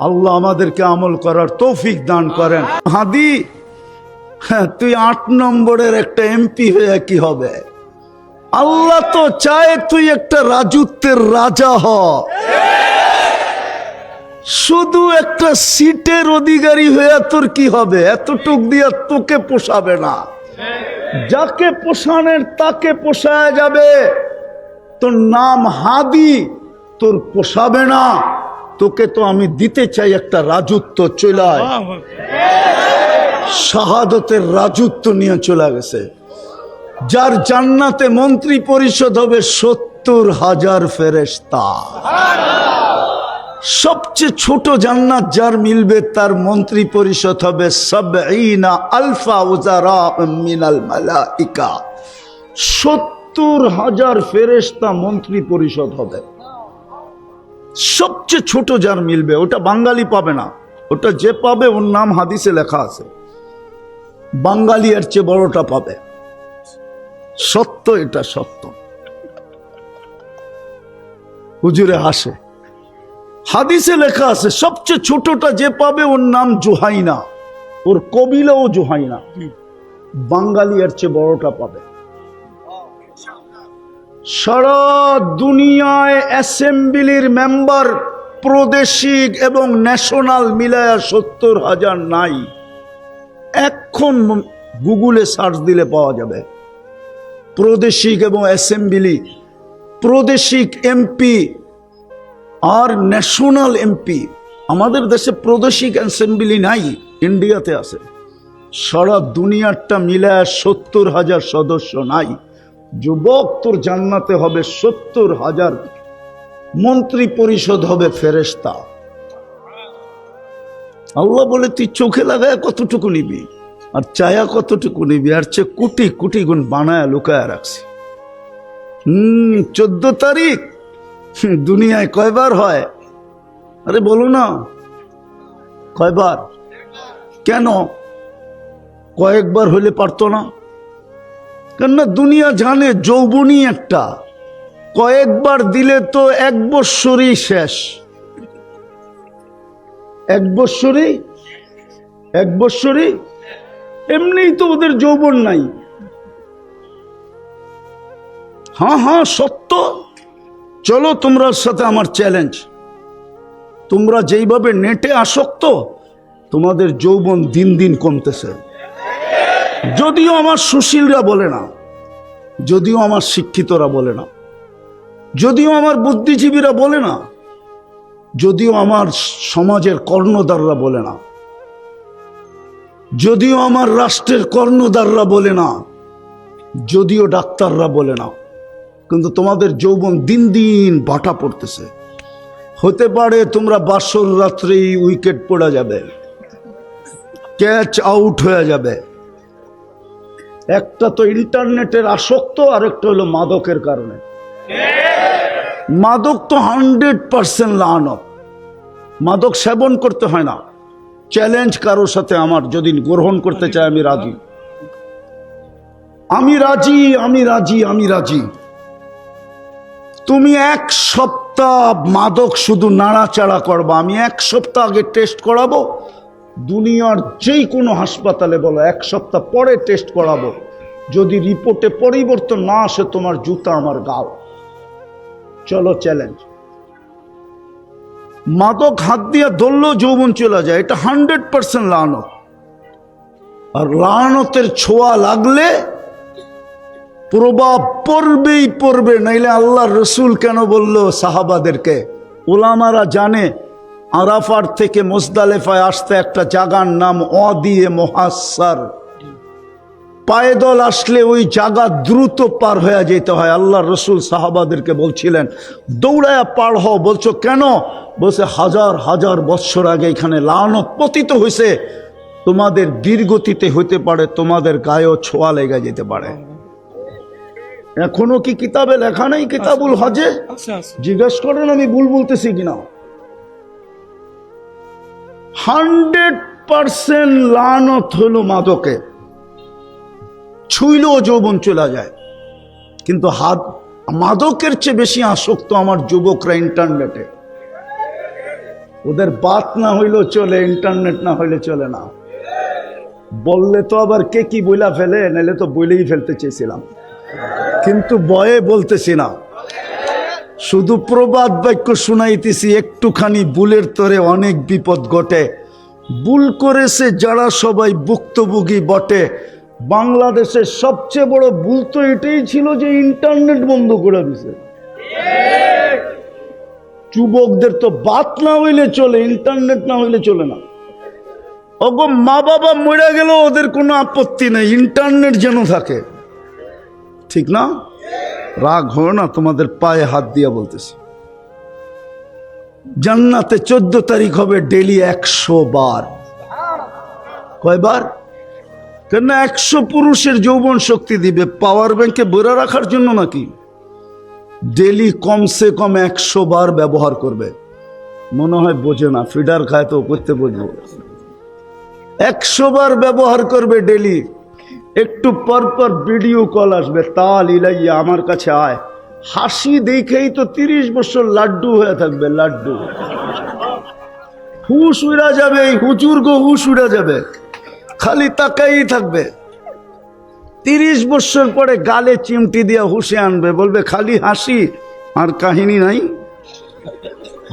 আল্লাহ আমাদেরকে আমল করার তৌফিক দান করেন। হাদি, হ্যাঁ, তুই 8 নম্বরের একটা এমপি হয়ে কি হবে? আল্লাহ তো চায় তুই একটা রাজত্বের রাজা হ, শুধু একটা সিটের অধিকারী হয়ে তোর কি হবে? এতটুক দিয়া তোকে পোষাবে না। যাকে পোষানের তাকে পোষায় যাবে। তোর নাম হাদি, তোর পোষাবে না। তোকে তো আমি দিতে চাই একটা রাজত্ব। চলায় শাহাদতের রাজত্ব নিয়ে চলে গেছে। যার জান্নাতে মন্ত্রী পরিষদ হবে 70,000 ফেরেশতা। সবচেয়ে ছোট জান্নাত যার মিলবে তার মন্ত্রী পরিষদ হবে 70,000 উজারা মিনাল মালাইকা। 70,000 ফেরেশতা মন্ত্রী পরিষদ হবে। সবচেয়ে ছোট যার মিলবে, ওটা বাঙালি পাবে না। ওটা যে পাবে ওর নাম হাদিসে লেখা আছে, বাঙালি এর চেয়ে বড়টা পাবে। সত্য, এটা সত্য। হুজুরে হাসে, হাদিসে লেখা আছে সবচেয়ে ছোটটা যে পাবে ওর নাম জুহাইনা, ওর কবিলাও জুহাইনা। বাঙালি এর চেয়ে বড়টা পাবে। সারা দুনিয়ায় অ্যাসেম্বলির মেম্বার প্রাদেশিক এবং ন্যাশনাল মিলায়া 70,000 নাই। এখন গুগলে সার্চ দিলে পাওয়া যাবে প্রাদেশিক এবং অ্যাসেম্বলি, প্রাদেশিক এমপি আর ন্যাশনাল এমপি। আমাদের দেশে প্রাদেশিক অ্যাসেম্বলি নাই, ইন্ডিয়াতে আছে। সারা দুনিয়ারটা মিলায় 70,000 সদস্য নাই। যুবক, তোর জান্নাতে হবে 70,000 মন্ত্রী পরিষদ হবে ফেরেশতা। আল্লাহ বলে তুই চোখে লাগায় কতটুকু নিবি আর চায়া কতটুকু নিবি, আর চেয়ে কোটি কোটি গুণ বানায় লুকায় রাখছি। 14 তারিখ দুনিয়ায় কয়বার হয়? আরে বলো না, কয়বার? কেন কয়েকবার হলে পারতো না? কেননা দুনিয়া জানে যৌবনী একটা, কয়েকবার দিলে তো 1 বৎসরই শেষ। 1 বৎসরই এমনিই তো ওদের যৌবন নাই। হ্যাঁ হ্যাঁ সত্য। চলো তোমরা সাথে আমার চ্যালেঞ্জ, তোমরা যেইভাবে নেটে আসক্ত, তোমাদের যৌবন দিন দিন কমতেছে। যদিও আমার সুশীলরা বলে না, যদিও আমার শিক্ষিতরা বলে না, যদিও আমার বুদ্ধিজীবীরা বলে না, যদিও আমার সমাজের কর্ণধাররা বলে না, যদিও আমার রাষ্ট্রের কর্ণধাররা বলে না, যদিও ডাক্তাররা বলে না, কিন্তু তোমাদের যৌবন দিন দিন বাটা পড়তেছে। হতে পারে তোমরা বাসর রাত্রেই উইকেট পড়ে যাবে, ক্যাচ আউট হয়ে যাবে। একটা তো ইন্টারনেটের আসক্ত, আর একটা হলো মাদকের কারণে। মাদক তো 100% লানত। মাদক সেবন করতে হয় না। চ্যালেঞ্জ কারোর সাথে আমার, যদি গ্রহণ করতে চায় আমি রাজি, আমি রাজি, আমি রাজি, আমি রাজি। তুমি 1 সপ্তাহ মাদক শুধু নাড়াচাড়া করবা, আমি 1 সপ্তাহ আগে টেস্ট করাবো। দুনিয়ার যেই কোনো হাসপাতালে বলো 1 সপ্তাহ পরে টেস্ট করাবো। যদি রিপোর্টে পরিবর্তন না আসে, তোমার জুতা আমার গাও। চলো চ্যালেঞ্জ। মাদক হাত দিয়ে ধরলেও যৌবন চলে যায়, এটা 100% লানত। আর লানতের ছোঁয়া লাগলে প্রভাব পড়বেই পড়বে। নাইলে আল্লাহর রসুল কেন বলল সাহাবাদেরকে? ওলামারা জানে আরাফার থেকে মুজদালিফায় আসতে একটা জায়গার নাম ওয়াদি মুহাসসার। পায়দল আসলে ওই জায়গা দ্রুত পার হয়ে যেতে হয়। আল্লাহ রসুল সাহাবাদেরকে বলছিলেন দৌড়ায়া পার হও। বলছো কেন? বলছে হাজার হাজার বৎসর আগে এখানে লানত পতিত হয়েছে, তোমাদের দীর্ঘতিতে হইতে পারে, তোমাদের গায়েও ছোঁয়া লেগে যেতে পারে। এখনো কি কিতাবে লেখা নেই কিতাবুল হজে? জিজ্ঞেস করেন আমি ভুল বলতেছি কিনা। 100% লানত হলো মাদকে, ছুইলেও যৌবন চলে যায়। কিন্তু মাদকের চেয়ে বেশি আসক্ত আমার যুবকরা ইন্টারনেটে। ওদের বাত না হইলেও চলে, ইন্টারনেট না হইলে চলে না। বললে তো আবার কে কি বইলা ফেলে, নাহলে তো বইলেই ফেলতে চেয়েছিলাম, কিন্তু বয়ে বলতেছি না, শুধু প্রবাদ বাক্য শুনাইতেছি। একটুখানি ভুলের তরে অনেক বিপদ ঘটে। ভুল করেছে যারা সবাই ভুক্তভোগী বটে। বাংলাদেশের সবচেয়ে বড় ভুল তো এটাই ছিল যে ইন্টারনেট বন্ধ করে দিছে। যুবকদের তো বাত না হইলে চলে, ইন্টারনেট না হইলে চলে না। ওগো মা বাবা মরে গেল ওদের কোনো আপত্তি নেই, ইন্টারনেট যেন থাকে, ঠিক না? রাগ হয় না, তোমাদের পায়ে হাত দিয়া বলতেছি। জান্নাতে 14 তারিখ হবে ডেলি 100 বার। কয়বার? কেন 100 পুরুষের যৌবন শক্তি দিবে। পাওয়ার ব্যাংকে ভরে রাখার জন্য নাকি? ডেলি কমসে কম 100 বার ব্যবহার করবে। মনে হয় বোঝে না, ফিডার খায় তো করতে বুঝবো। 100 বার ব্যবহার করবে ডেলি। একটু পর পর ভিডিও কল আসবে, তাল ইলাইয়া আমার কাছে আয়। হাসি দেখেই তো 30 বছর লাড্ডু হয়ে থাকবে, লাড্ডু। হুশ উড়া যাবে, এই হুজুর গো হুশ উড়া যাবে, খালি তাকাই থাকবে। 30 বছর পরে গালে চিমটি দিয়া হুশে আনবে, বলবে খালি হাসি আর কাহিনী নাই,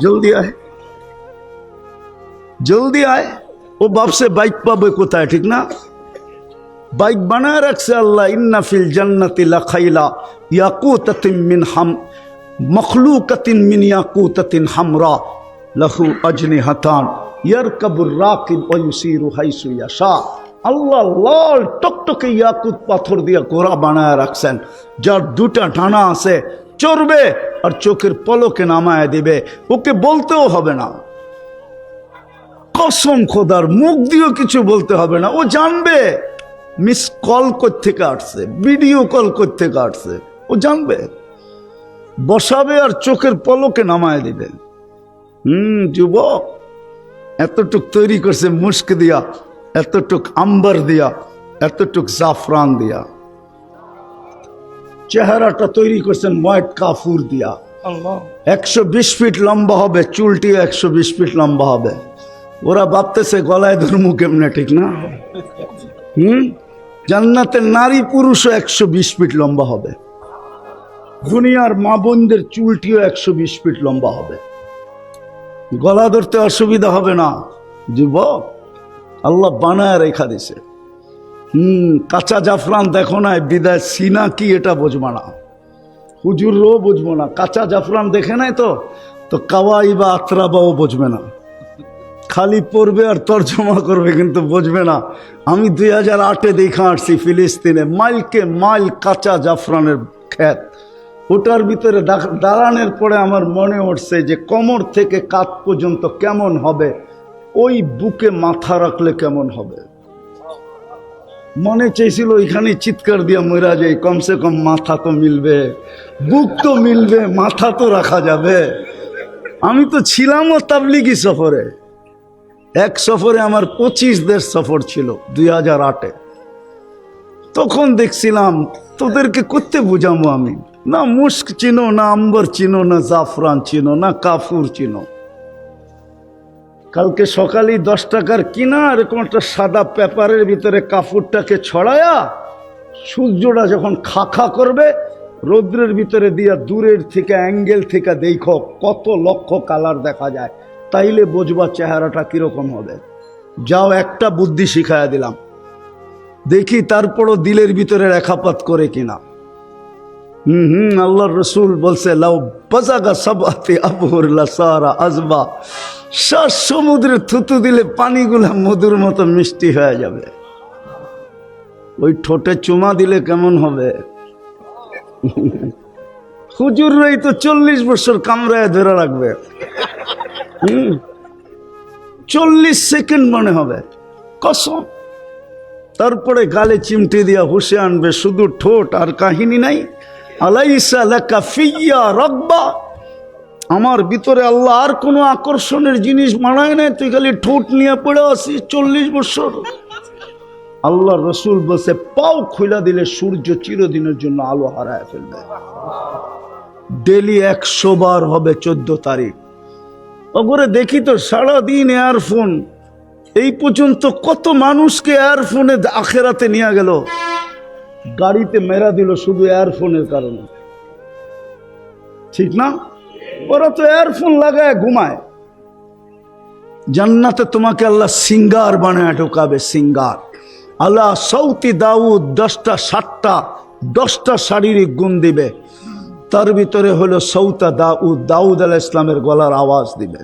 জলদি আয় জলদি আয়। ও ভাবছে বাইক পাবে কোথায়, ঠিক না? বাইক বানায় রাখছে আল্লাহ। ইন্না ফিল জান্নাতি লাখাইলা ইয়াকুতাতিন মিন মখলুকাতিন মিন ইয়াকুতাতিন হামরা লাহু আজনিহাতান ইয়ারকাবুর রাকিব ওয়া ইউসিরু হাইসু ইয়াশা। আল্লাহ লাল টকটকে ইয়াকুত পাথর দিয়া ঘোড়া বানায় রাখছেন, যার 2টা ডানা আছে, চড়বে আর চোখের পলকে নামায় দিবে। ওকে বলতেও হবে না, কসম খোদার, মুখ দিয়েও কিছু বলতে হবে না। ও জানবে মিস কল কোত্থেকে আসছে, ভিডিও কল কোত্থেকে আসছে, ও জানবে। বসাবে আর চোখের পলকে নামায় দিবে। যুবক এতটুক তৈরি করছে মুস্ক দিয়া, এতটুক আম্বার দিয়া, এতটুক জাফরান দিয়া। চেহারাটা তৈরি করছেন হোয়াইট কাফুর দিয়া। 120 ফিট লম্বা হবে, চুলটিও 120 ফিট লম্বা হবে। ওরা ভাবতেছে গলায় ধর্মু কেমনে, ঠিক না? জান্নাতের নারী পুরুষও 120 ফিট লম্বা হবে। দুনিয়ার মা বোনদের চুলটিও 120 ফিট লম্বা হবে। গলা ধরতে অসুবিধা হবে না। যুবক আল্লাহ বানায় রেখা দিছে। কাঁচা জাফরান দেখো না, বিদায় সিনা কি এটা বুঝবো না, হুজুরও বুঝবো না। কাঁচা জাফরান দেখে নাই তো কাওয়াই বা আত্রাবাও বুঝবে না, খালি পড়বে আর তর্জমা করবে, কিন্তু বুঝবে না। আমি 2008-এ দেখা আসছি ফিলিস্তিনে, মাইলকে মাইল কাঁচা জাফরানের ক্ষেত। ওটার ভিতরে দাঁড়ানোর পরে আমার মনে উঠছে যে কোমর থেকে কাঁধ পর্যন্ত কেমন হবে, ওই বুকে মাথা রাখলে কেমন হবে। মনে চাইছিল এখানে চিৎকার দিয়া মরা যায়, কমসে কম মাথা তো মিলবে, বুক তো মিলবে, মাথা তো রাখা যাবে। আমি তো ছিলামও তাবলিগি সফরে। এক সফরে আমার 25 দেশ সফর ছিল 2008-এ। তখন দেখছিলাম তোদেরকে করতে বুঝাবো আমি, না মুস্ক চিনো, না আম্বর চিনো, না জাফরান চিনো, না কাফুর চিনো। কালকে সকালে 10 টাকার কিনা এরকম একটা সাদা পেপারের ভিতরে কাপড়টাকে ছড়ায়া, সূর্যটা যখন খাখা করবে রৌদ্রের ভিতরে দিয়া দূরের থেকে অ্যাঙ্গেল থেকে দেখো কত লক্ষ কালার দেখা যায়, তাইলে বুঝবা চেহারাটা কিরকম হবে। যাও একটা বুদ্ধি শিখায়া দিলাম, দেখি তারপরও দিলের ভিতরে রেখাপাত করে কিনা। আল্লাহর রসুল বলছে লাউ বাজাগা সাবাতি আবহুর লাসারা আজবা, 7 সমুদ্রে থুতু দিলে পানিগুলা মধুর মতো মিষ্টি হয়ে যাবে। ওই ঠোঁটে চুমা দিলে কেমন হবে? হুজুররাই তো 40 বছর কামরায় ধরে রাখবে। 40 সেকেন্ড মনে হবে কসম। তারপরে গালে চিমটি দিয়া হুশে আনবে, শুধু ঠোঁট আর কাহিনী নাই। আলাইসা লাকা ফিয়া রাব্বা, আমার ভিতরে আল্লাহ আর কোনো আকর্ষণের জিনিস বানায় নাই, তুই খালি ঠোঁট নিয়ে পড়ে আসিস 40 বছর। আল্লাহ রসুল বসে পাও খুলা দিলে সূর্য চিরদিনের জন্য আলো হারায় ফেলবে। ডেলি 100 বার হবে 14 তারিখ। ওপরে দেখি তো সারাদিন এয়ারফোন, এই পর্যন্ত কত মানুষকে এয়ারফোনে আখেরাতে নিয়ে গেল, গাড়িতে মেরা দিল শুধু এয়ারফোনের কারণে। ঠিক না? ওরা তো এয়ারফোন লাগায় ঘুমায়। জান্নাতে তোমাকে আল্লাহ সিঙ্গার বানায় ঢোকাবে, সিঙ্গার। আল্লাহ সৌতি দাউদ 10টা 7টা 10টা শারীরিক গুণ দিবে, তার ভিতরে হলো সৌতা দাউদ, দাউদ আলাইহিস ইসলামের গলার আওয়াজ দিবে।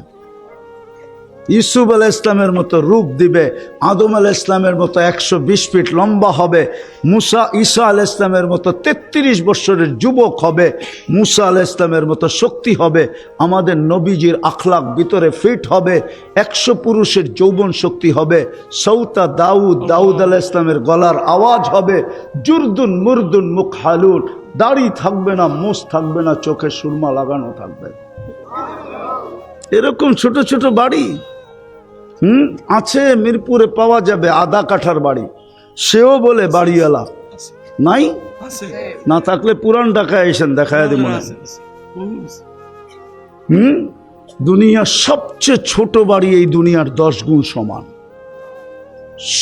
ইউসুফ আলাইহিস ইসলামের মতো রূপ দিবে, আদম আলাইহিস ইসলামের মতো 120 ফিট লম্বা হবে, ঈসা আলাইহিস ইসলামের মতো 33 বছরের যুবক হবে, মুসা আলাইহিস ইসলামের মতো শক্তি হবে, আমাদের নবীজির আখলাক ভিতরে ফিট হবে, 100 পুরুষের যৌবন শক্তি হবে। সৌতা দাউদ, দাউদ আলাইহিস ইসলামের গলার আওয়াজ হবে। জুরদুন মুরদুন মুকহালুন, দাড়ি থাকবে না, মোষ থাকবে না, চোখে সুরমা লাগানো থাকবে। এরকম ছোট ছোট বাড়ি আছে মিরপুরে, পাওয়া যাবে আধা কাঠার বাড়ি। সেও বলে বাড়িওয়ালা নাই, না থাকলে পুরান ঢাকায় এসেন, দেখায় দিব না। দুনিয়ার সবচেয়ে ছোট বাড়ি এই দুনিয়ার 10 গুণ সমান।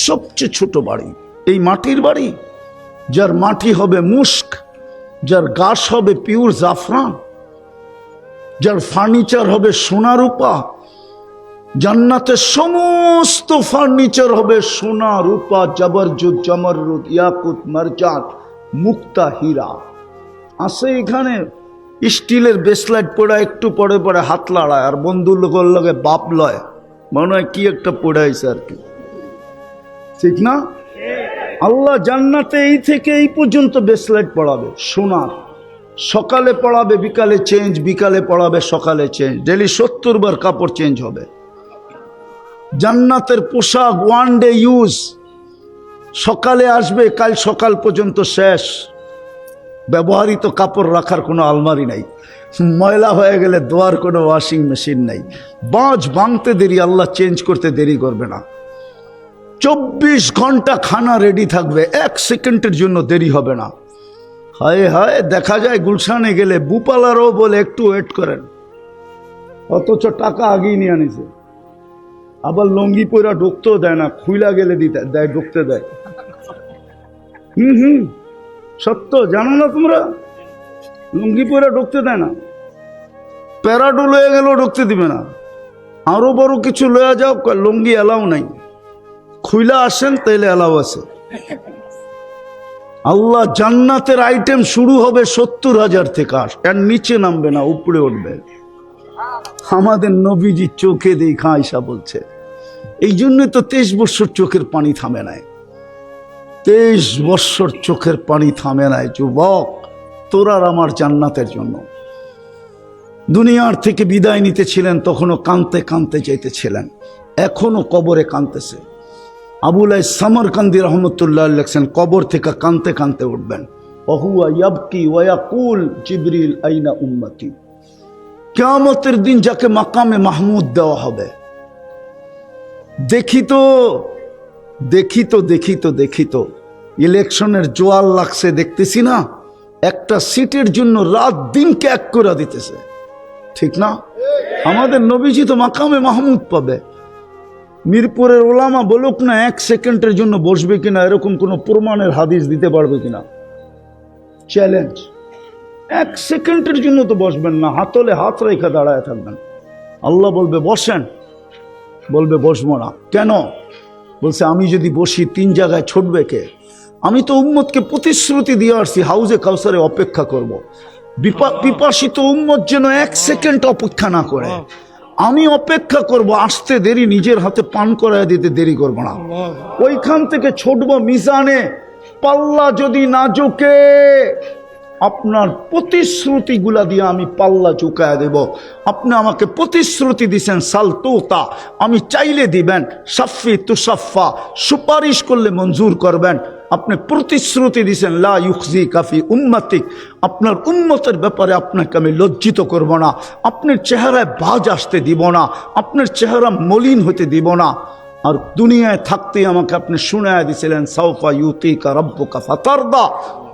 সবচেয়ে ছোট বাড়ি এই মাটির বাড়ি, যার মাটি হবে মুস্ক, যার গাছ হবে পিওর জাফরান, যার ফার্নিচার হবে সোনা রূপা। জান্নাতের সমস্ত ফার্নিচার হবে সোনা রূপা, জবরজুদ জমরুদ ইয়াকুত মারজান মুক্তা হীরা। আছে এখানে স্টিলের ব্রেসলেট পড়া, একটু পরে পরে হাত লাড়ায় আর বন্ধুর লোকের লগে বাপ লয়, মনে হয় কি একটা পড়াইছে আর কি। ঠিক না? আল্লাহ জান্নাতে এই থেকে এই পর্যন্ত ব্রেসলেট পড়াবে সোনার। সকালে পড়াবে, বিকালে চেঞ্জ, বিকালে পড়াবে, সকালে চেঞ্জ। ডেলি 70 বার কাপড় চেঞ্জ হবে। জান্নাতের পোশাক 1 ডে ইউজ, সকালে আসবে, কাল সকাল পর্যন্ত শেষ। ব্যবহৃত কাপড় রাখার কোনো আলমারি নাই, ময়লা হয়ে গেলে ধোয়ার কোনো ওয়াশিং মেশিন নাই। বাঁচ ভাঙতে দেরি, আল্লাহ চেঞ্জ করতে দেরি করবে না। 24 ঘন্টা খানা রেডি থাকবে, 1 সেকেন্ডের জন্য দেরি হবে না। হায় হায়, দেখা যায় গুলশানে গেলে বুপালারও বলে একটু ওয়েট করেন, অথচ টাকা আগেই নিয়ে আনিছে। আবার লঙ্গি পয়রা ঢুকতেও দেয় না, খুইলা গেলে দিতে দেয়, ঢুকতে দেয়। সত্য, জানো না তোমরা? লুঙ্গি পয়রা ঢুকতে দেয় না। প্যারাডো লয়ে গেলেও ঢুকতে দিবে না। আরো বড় কিছু লয়ে যাও, লুঙ্গি এলাও নাই। খুইলা আসেন তাইলে এলাও আছে। আল্লাহ জান্নাতের আইটেম শুরু হবে 70,000 থেকে, এর নিচে নামবে না, উপরে উঠবে। আমাদের নবীজি চোখে দেখা আয়েশা বলছে, এই জন্যই তো 23 বছর চোখের পানি থামে নাই। 23 বছর চোখের পানি থামে নাই। যুবক, তোর আর আমার জান্নাতের জন্য। দুনিয়ার থেকে বিদায় নিতেছিলেন, তখনও কাঁদতে কাঁদতে চাইতেছিলেন, এখনো কবরে কাঁদতেছে। আবুল সামরকান্দি রহমতুল্লাহ লেখছেন, কবর থেকে কাঁদতে কাঁদতে উঠবেন। ওহুয়া ইয়াবকি ওয়া ইয়াকুল জিবরিল আইনা উম্মতি। কিয়ামতের দিন যাকে মাকামে মাহমুদ দেওয়া হবে, দেখিত ইলেকশনের জোয়ার লাগছে, দেখতেছি না, একটা সিটের জন্য রাত দিনকে এক করে দিতেছে। ঠিক না? আমাদের নবীজি তো মাকামে মাহমুদ পাবে। মিরপুরের ওলামা বলুক না 1 সেকেন্ডের জন্য বসবে কিনা, এরকম কোন প্রমাণের হাদিস দিতে পারবে কিনা? চ্যালেঞ্জ। 1 সেকেন্ডের জন্য তো বসবেন না, হাতলে হাত রেখে দাঁড়ায় থাকবেন। আল্লাহ বলবে বসেন, বলবে বসবো না। কেন? বলছে আমি যদি বসি 3 জায়গায় ছুটবে কে? আমি তো উম্মতকে প্রতিশ্রুতি দিয়ে আসছি, হাউজে কাউসারে অপেক্ষা করব। পিপাসিত উম্মত যেন 1 সেকেন্ড অপেক্ষা না করে। আমি অপেক্ষা করব, আসতে দেরি, নিজের হাতে পান করায় দিতে দেরি করব না। ওইখান থেকে ছুটবো মিজানে, পাল্লা যদি না ঝুঁকে, আপনার প্রতিশ্রুতিগুলা দিয়ে আমি পাল্লা ঝুঁকায় দেব। আপনি আমাকে প্রতিশ্রুতি দিছেন সালতুতা, আমি চাইলে দিবেন, সাফি তুসাফা, সুপারিশ করলে মঞ্জুর করবেন। আপনি প্রতিশ্রুতি দিছেন লা ইউখজি কাফি উম্মতিক, আপনার উম্মতের ব্যাপারে আপনাকে আমি লজ্জিত করব না, আপনার চেহারায় বাজ আসতে দিব না, আপনার চেহারা মলিন হতে দিব না। আর দুনিয়ায় থাকতেই আমাকে আপনি শুনায়া দিছিলেন সাউফা ইউতিকা রাব্বুকা ফাতারদা,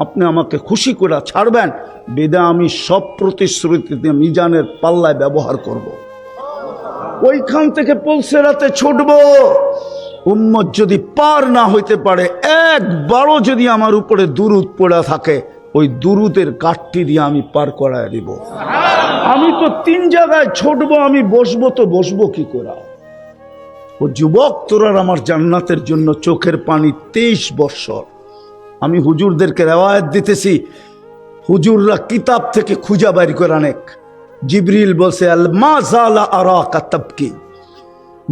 আপনি আমাকে খুশি করে ছাড়বেন। বেদা আমি সব প্রতিশ্রুতিতে মিজানের পাল্লায় ব্যবহার করব। ওইখান থেকে পুলসেরাতে ছুটব। উম্মত যদি পার না হইতে পারে, একবারও যদি আমার উপরে দুরুদ পড়া থাকে, ওই দুরুদের কাঠটি দিয়ে আমি পার করায় দিব। আমি তো 3 জায়গায় ছুটবো, আমি বসবো তো বসবো কি করে? ও যুবক, তোরার আমার জান্নাতের জন্য চোখের পানি 23 বৎসর। আমি হুজুরদেরকে রেওয়ায়াত দিতেছি, হুজুররা কিতাব থেকে খুঁজা বাইর করে অনেক। জিবরিল বলছে আল মা জালা আরাকা তাবকি,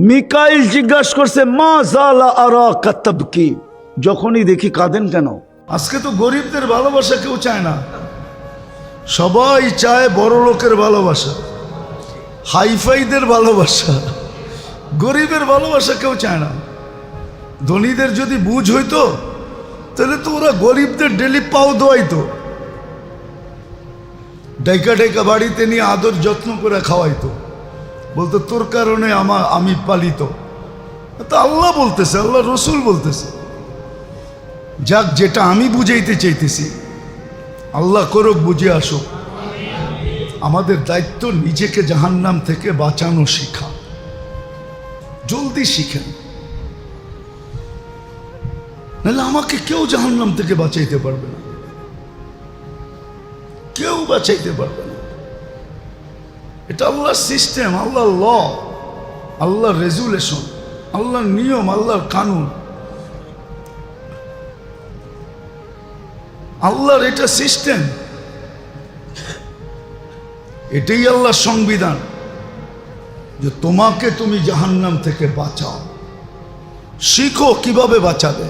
মিকাইল জিজ্ঞাসা করছে মা জালা আরাকা তাবকি, যখনই দেখি কাঁদেন কেন? আজকে তো গরিবদের ভালোবাসা কেউ চায় না, সবাই চায় বড় লোকের ভালোবাসা, হাইফাইদের ভালোবাসা। গরিবের ভালোবাসা কেউ চায় না। ধনীদের যদি বুঝ হইতো তাহলে তো ওরা গরিবদের ডেলি পাও দোয়াইতো, ডাইকা ডাইকা বাড়িতে নিয়ে আদর যত্ন করে খাওয়াইতো, বলতো তোর কারণে আমি পালিত। তো আল্লাহ বলতেছে, আল্লাহ রসুল বলতেছে। যাক, যেটা আমি বুঝাইতে চাইতেছি আল্লাহ করুক, বুঝে আসুক। আমাদের দায়িত্ব নিজেকে জাহান্নাম থেকে বাঁচানো শিখা। জলদি শিখেন, নাহলে আমাকে কেউ জাহান্নাম থেকে বাঁচাইতে পারবে না, কেউ বাঁচাইতে পারবে না। এটা আল্লাহর সিস্টেম, আল্লাহর ল, আল্লাহর রেজুলেশন, আল্লাহর নিয়ম, আল্লাহর কানুন, আল্লাহর এটা সিস্টেম, এটাই আল্লাহর সংবিধান যে তোমাকে তুমি জাহান্নাম থেকে বাঁচাও। শিখো কিভাবে বাঁচাবে,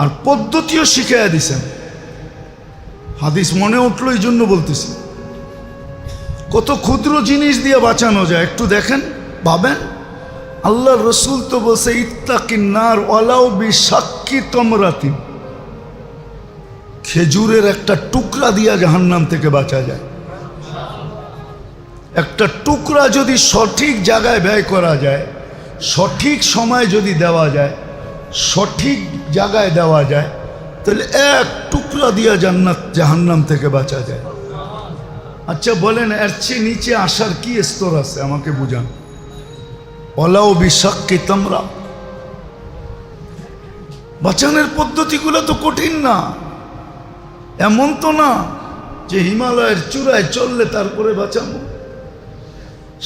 আর পদ্ধতিও শিখাইয়া দিছেন। হাদিস মনে উঠলো এই জন্য বলতেছি, কত ক্ষুদ্র জিনিস দিয়ে বাঁচানো যায় একটু দেখেন, ভাবেন। আল্লাহ রসুল তো বলছে ইত্তাকিন নার ওয়ালাউ বিশাক্কি তামরাতিন, খেজুরের একটা টুকরা দিয়া জাহান্নাম থেকে বাঁচা যায়। একটা টুকরা যদি সঠিক জায়গায় ব্যয় করা যায়, সঠিক সময় যদি দেওয়া যায়, সঠিক জায়গায় দেওয়া যায়, তাহলে এক টুকরা দিয়া জাহান্নাম থেকে বাঁচা যায়। আচ্ছা বলেন, এর চেয়ে নিচে আসার কি স্তর আছে আমাকে বুঝান। ওলাও বিশাক্কি তামরা, বাঁচানোর পদ্ধতিগুলো তো কঠিন না। এমন তো না যে হিমালয়ের চূড়ায় চললে তারপরে বাঁচাবো,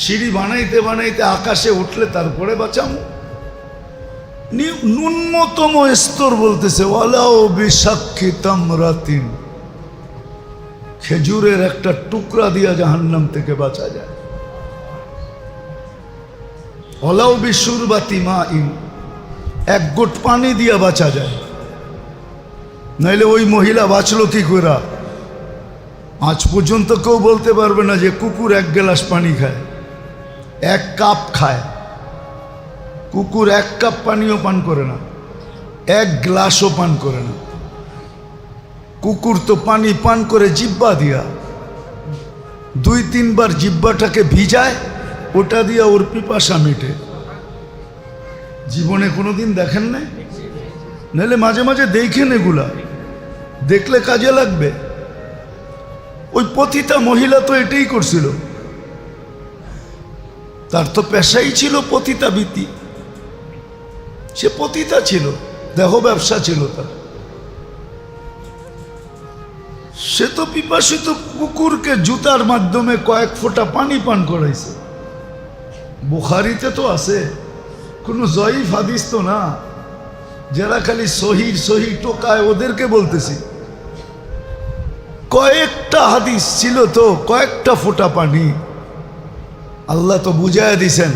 সিঁড়ি বানাইতে বানাইতে আকাশে উঠলে তারপরে বাঁচাবো। ন্যূনতম স্তর বলতেছে ওয়ালাও বিশাক্কি তামরাতিন, খেজুরের একটা টুকরা দিয়া জাহান্নাম থেকে বাঁচা যায়। ওলাও বিশুরবাতি মাইন, এক গোট পানি দিয়া বাঁচা যায়। নাইলে ওই মহিলা বাঁচলো কি করে? আজ পর্যন্ত কেউ বলতে পারবে না যে কুকুর 1 গ্লাস পানি খায়, 1 কাপ খায়। কুকুর 1 কাপ পানিও পান করে না, 1 গ্লাসও পান করে না। কুকুর তো পানি পান করে জিব্বা দিয়া, 2-3 বার জিব্বাটাকে ভিজায়, ওটা দিয়া ওর পিপাসা মিটে। জীবনে কোনোদিন দেখেন নাই? নাহলে মাঝে মাঝে দেখেন, এগুলা দেখলে কাজে লাগবে। ওই পতিতা মহিলা তো এটাই করছিল, তার তো পেশাই ছিল পতিতাবৃত্তি। সে পতিতা ছিল, দেহ ব্যবসা ছিল তার। সে তো পিপাসিত কুকুরকে জুতার মাধ্যমে কয়েক ফোঁটা পানি পান করাইছে। বুখারীতে তো আছে, কোনো জয়ীফ হাদিস তো না। যারা খালি সহি সহি টোকায় ওদেরকে বলতেছি। কয়েকটা হাদিস ছিল তো, কয়েকটা ফোঁটা পানি। আল্লাহ তো বুঝায় দিছেন,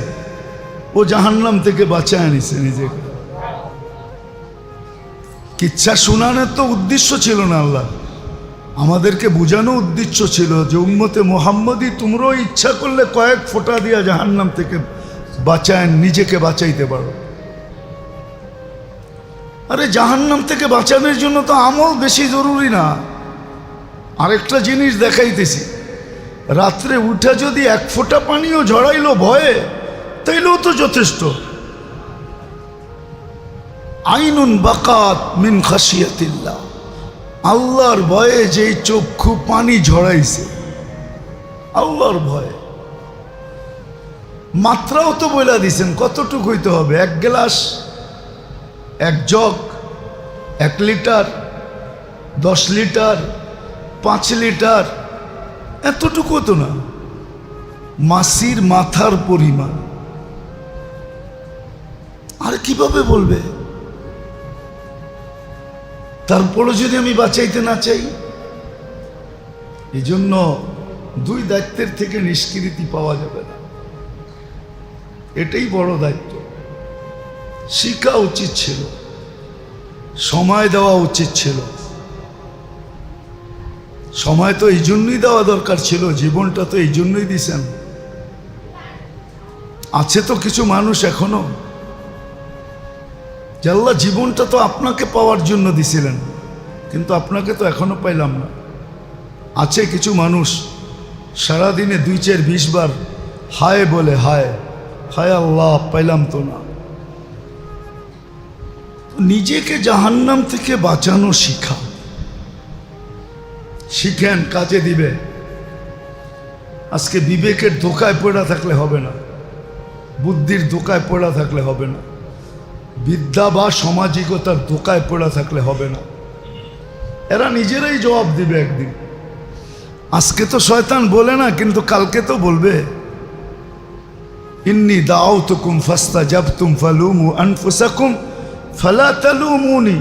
ও জাহান্নাম থেকে বাঁচায় নিছে নিজেকে। কিচ্ছা শোনানোর তো উদ্দেশ্য ছিল না আল্লাহ, আমাদেরকে বোঝানো উদ্দেশ্য ছিল যে উম্মতে মোহাম্মদী তোমরাও ইচ্ছা করলে কয়েক ফোঁটা দিয়া জাহান্নাম থেকে বাঁচায় নিজেকে বাঁচাইতে পারো। আরে জাহান্নাম থেকে বাঁচানোর জন্য তো আমল বেশি জরুরি না। আরেকটা জিনিস দেখাইতেছি, রাত্রে উঠে যদি এক ফোঁটা পানিও ঝরাইলো ভয়ে, তাইলেও তো যথেষ্ট। আইনুন বাকাত মিন খাশিয়াতিল্লাহ, আল্লাহর ভয়ে যেই চক্ষু পানি ঝরাইছে, আল্লাহর ভয়ে। মাত্রাও তো বইলা দিছেন কতটুকু হইতে হবে, 1 glass, 1 jug, 1 litre, 10 litre, 5 litre, এতটুকু তো না, মাসির মাথার পরিমাণ। আর কিভাবে বলবে? তারপরও যদি আমি বাঁচাইতে না চাই, এই জন্য 2 দায়িত্বের থেকে নিষ্কৃতি পাওয়া যাবে না, এটাই বড় দায়িত্ব। শিখা উচিত ছিল, সময় দেওয়া উচিত ছিল। সময় তো এই জন্যই দেওয়া দরকার ছিল, জীবনটা তো এই জন্যই দিছেন। আছে তো কিছু মানুষ এখনো, যে আল্লাহ জীবনটা তো আপনাকে পাওয়ার জন্য দিছিলেন, কিন্তু আপনাকে তো এখনো পাইলাম না। আছে কিছু মানুষ সারাদিনে 2-4-20 বার হায় বলে, হায় হায় আল্লাহ পাইলাম তো না। নিজেকে জাহান্নাম থেকে বাঁচানো শিখেন, কাজে দিবে। আজকে বিবেকের ধোকায় পড়া থাকলে হবে না, বুদ্ধির ধোকায় পড়া থাকলে হবে না, বিদ্যা বা সামাজিকতার ধোকায় পড়া থাকলে হবে না। এরা নিজেরাই জবাব দিবে একদিন। আজকে তো শয়তান বলে না, কিন্তু কালকে তো বলবে। ইন্নী দাউতুকুম ফাস্তাজাবতুম ফালুমু আনফুসাকুম ফালা তালুমুনি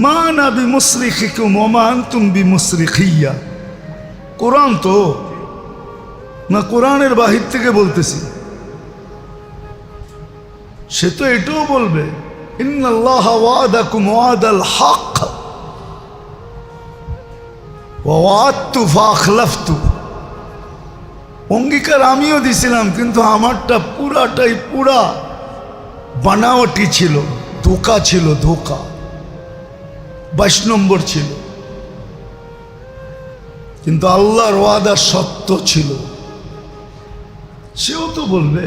মা আনা বিমুসরিখিকুম ওয়া মা আনতুম বিমুসরিখিয়া। কোরআন তো না, কোরআনের বাহির থেকে বলতেছি। সে তো এটাও বলবে, ইন্নাল্লাহা ওয়াদাকুম ওয়াদাল হক ওয়া ওয়াদতু ফাখলাফতু। অঙ্গীকার আমিও দিছিলাম, কিন্তু আমারটা পুরাটাই পুরা বানাওয়াটি ছিল, ধোকা ছিল, ধোকা 22 নম্বর ছিল। কিন্তু আল্লাহর ওয়াদা সত্য ছিল। সেও তো বলবে,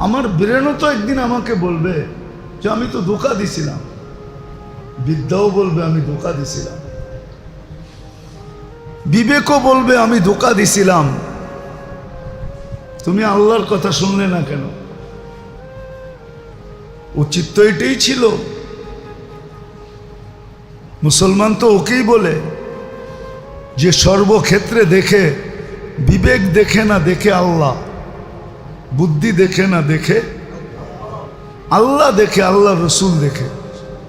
আমার ব্রেনও তো একদিন আমাকে বলবে যে আমি তো ধোকা দিছিলাম। বিদ্যাও বলবে আমি ধোকা দিছিলাম, বিবেকও বলবে আমি ধোকা দিছিলাম। তুমি আল্লাহর কথা শুনলে না কেন? উচিত তো এটাই ছিল। মুসলমান তো ওকেই বলে যে সর্বক্ষেত্রে দেখে, বিবেক দেখে না, দেখে আল্লাহ, বুদ্ধি দেখে না, দেখে আল্লাহ, দেখে আল্লাহ রসুল দেখে।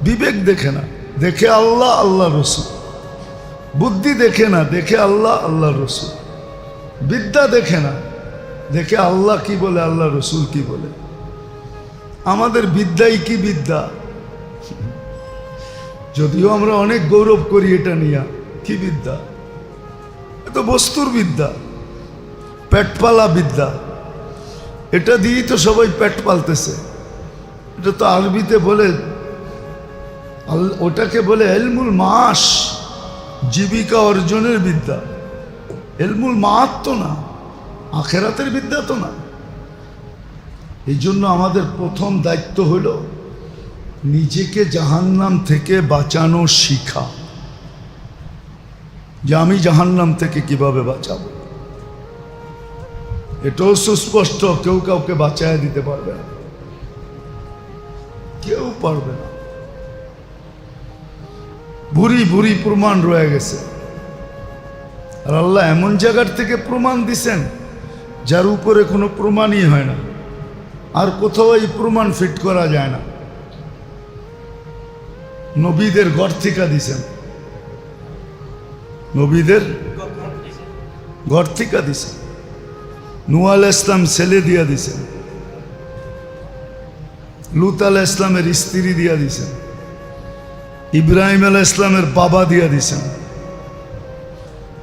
বিবেক দেখে না, দেখে আল্লাহ, আল্লাহ রসুল। বুদ্ধি দেখে না, দেখে আল্লাহ, আল্লাহ রসুল। বিদ্যা দেখে না, দেখে আল্লাহ কি বলে, আল্লাহ রসুল কি বলে। আমাদের বিদ্যাই কি বিদ্যা, যদিও আমরা অনেক গৌরব করি এটা নিয়ে। কি বিদ্যা? এ তো বস্তুর বিদ্যা, পেটপালা বিদ্যা। এটা দিয়েই তো সবাই পেট পালতেছে। এটা তো আরবিতে বলে, ওটাকে বলে ইলমুল মাস, জীবিকা অর্জনের বিদ্যা। ইলমুল মাত তো না, আখেরাতের বিদ্যা তো না। এই জন্য আমাদের প্রথম দায়িত্ব হলো নিজেকে জাহান্নাম থেকে বাঁচানো শিখা, যে আমি জাহান্নাম থেকে কিভাবে বাঁচাবো। এটাও সুস্পষ্ট, কেউ কাউকে বাঁচায় দিতে পারবে না, কেউ পারবে না। ভুরি ভুরি প্রমাণ রয়ে গেছে। আর আল্লাহ এমন জায়গার থেকে প্রমাণ দিছেন যার উপরে কোনো প্রমাণই হয় না, আর কোথাও এই প্রমাণ ফিট করা যায় না। নবীদের ঘর থেকে দিছেন, নবীদের ঘর থেকে দিছেন। নূহ আলাইহিস সালাম ছেলে দিয়া দিছেন, লূত আলাইহিস সালামের স্ত্রী দিয়া দিছেন, ইব্রাহিম আলাইহিস ইসলামের বাবা দিয়া দিছেন,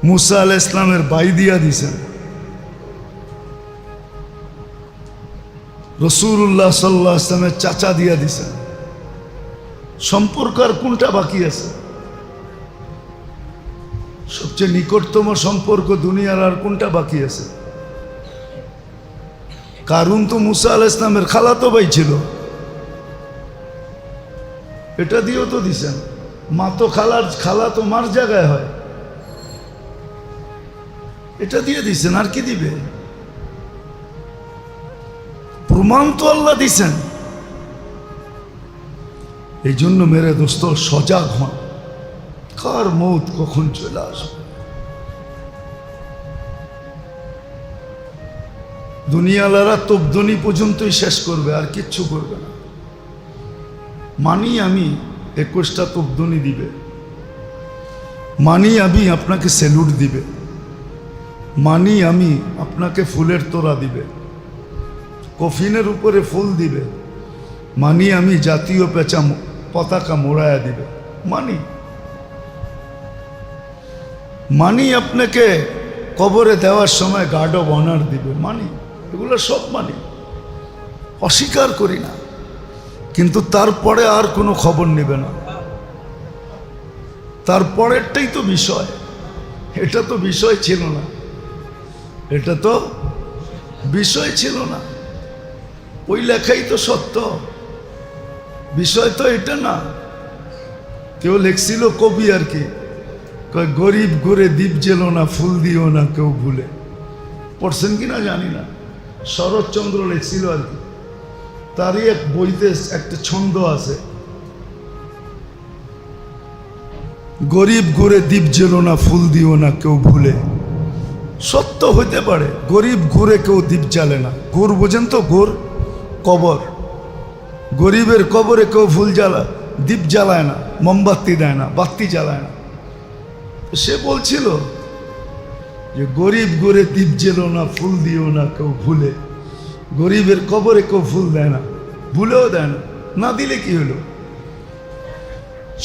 মুসা আলাইহিস ইসলামের ভাই দিয়া দিছেন, রাসূলুল্লাহ সাল্লাল্লাহু আলাইহি ওয়াসাল্লামের চাচা দিয়া দিছেন। সম্পর্ক আর কোনটা বাকি আছে? সবচেয়ে নিকটতম সম্পর্ক দুনিয়ার আর কোনটা বাকি আছে? কারুন তো মুসা আলাইহিস ইসলামের খালাতো ভাই ছিল, এটা দিয়েও তো দিছেন। মা তো খালা তো মার জায়গায় হয়, এটা দিয়ে দিছেন। আর কি দিবে? প্রমাণ তো আল্লাহ দিছেন। এই জন্য মেরে দোস্ত সজাগ হন, কার মৌত কখন চলে আসবে। দুনিয়ালারা তোপদনি পর্যন্তই শেষ করবে, আর কিচ্ছু করবে না। মানি আমি 21টা তোপদনি দিবে, মানি আমি আপনাকে স্যালুট দিবে, মানি আমি আপনাকে ফুলের তোড়া দিবে, কফিনের উপরে ফুল দিবে, মানি আমি জাতীয় পতাকা মোড়ায়া দিবে, মানি আপনাকে কবরে দেওয়ার সময় গার্ড অফ অনার দিবে, মানি। এগুলো সব মানি, অস্বীকার করি না, কিন্তু তারপরে আর কোনো খবর নেবে না। তারপরেরটাই তো বিষয়, এটা তো বিষয় ছিল না, এটা তো বিষয় ছিল না। ওই লেখাই তো সত্য, বিষয় তো এটা না। কেউ লেখছিল কবি আর কি, গরিব ঘুরে দ্বীপ জেলো না, ফুল দিও না কেউ ভুলে। পড়ছেন কিনা জানি না, শরৎচন্দ্র লেখছিল আর কি। তারই এক বইতে একটা ছন্দ আছে, গরিব ঘুরে দ্বীপ জেলো না, ফুল দিও না কেউ ভুলে। সত্য হইতে পারে, গরিব ঘুরে কেউ দ্বীপ জ্বালে না। ঘুর বোঝেন তো? ঘুর কবর, গরিবের কবরে কেউ দ্বীপ জ্বালায় না, মোমবাতি দেয় না, বাতি জ্বালায় না। সে বলছিল যে গরিব ঘুরে দ্বীপ জেলো না, ফুল দিও না কেউ ভুলে। গরিবের কবরে কেউ ফুল দেয় না, ভুলেও দেয় না, না দিলে কি হলো?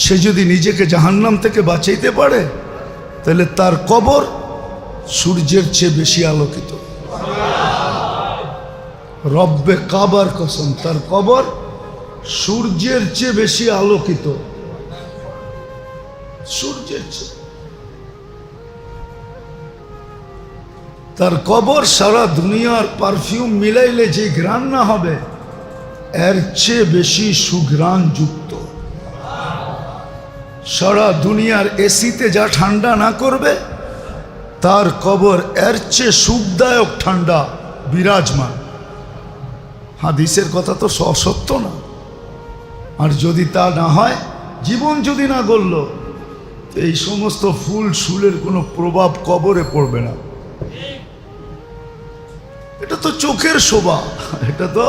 সে যদি নিজেকে জাহান্নাম থেকে বাঁচাইতে পারে, তাহলে তার কবর সূর্যের চেয়ে বেশি আলোকিত। রব্বে কাবার কসম, তার কবর সূর্যের চেয়ে বেশি আলোকিত, সূর্যের চেয়ে। তার কবর সারা দুনিয়ার পারফিউম মিলাইলে যে ঘ্রাণ না হবে, এর চেয়ে বেশি সুঘ্রাণ যুক্ত। সারা দুনিয়ার এসিতে যা ঠান্ডা না করবে, তার কবর এর চেয়ে সুখদায়ক ঠান্ডা বিরাজমান। হাদিসের কথা তো অসত্য না। আর যদি তা না হয়, জীবন যদি না গড়ল, এই সমস্ত ফুল শুলের কোনো প্রভাব কবরে পড়বে না। এটা তো চোখের শোভা, এটা তো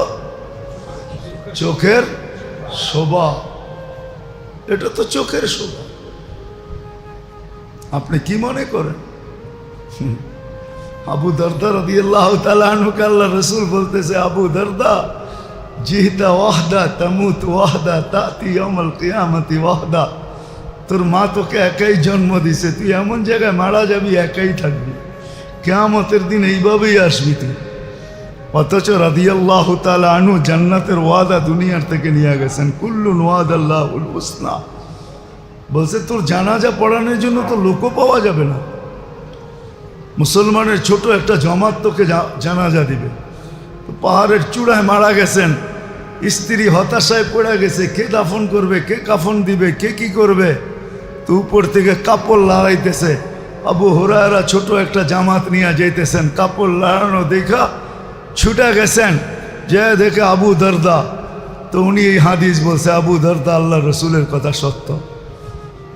চোখের শোভা, এটা তো চোখের শোভা। আপনি কি মনে করেন? আবু দারদা রাদিয়াল্লাহু তাআলা আনহুকে আল্লাহ রাসূল বলতেছে, আবু দারদা জিহতা ওয়াহদা তামুত ওয়াহদা তাতি ইয়াউমাল কিয়ামতি ওয়াহদা। তোর মা তোকে একাই জন্ম দিছে, তুই এমন জায়গায় মারা যাবি, একাই থাকবি, কিয়ামতের দিন এইভাবেই আসবি তুই। অথচ রাদিয়াল্লাহু তাআলা আনহু জান্নাতের ওয়াদা দুনিয়ার থেকে নিয়ে গেছেন, কুল্লুন ওয়াদাল্লাহুল হুসনা। বলছে তোর জানাজা পড়ানোর জন্য তো লোকও পাওয়া যাবে না। মুসলমানের ছোট একটা জমাত তোকে জানাজা দিবে। তো পাহাড়ের চূড়ায় মারা গেছেন, স্ত্রী হতাশায় পড়ে গেছে, কে দাফন করবে, কে কাফন দিবে, কে কি করবে। তো উপর থেকে কাপড় লড়াইতেছে। আবু হুরায়রা ছোট একটা জামাত নিয়ে যাইতেছেন, কাপড় লড়ানো দেখা ছুটে গেছেন, যে দেখে আবু দারদা। তো উনি এই হাদিস বলছে, আবু দারদা আল্লাহ রসুলের কথা সত্য।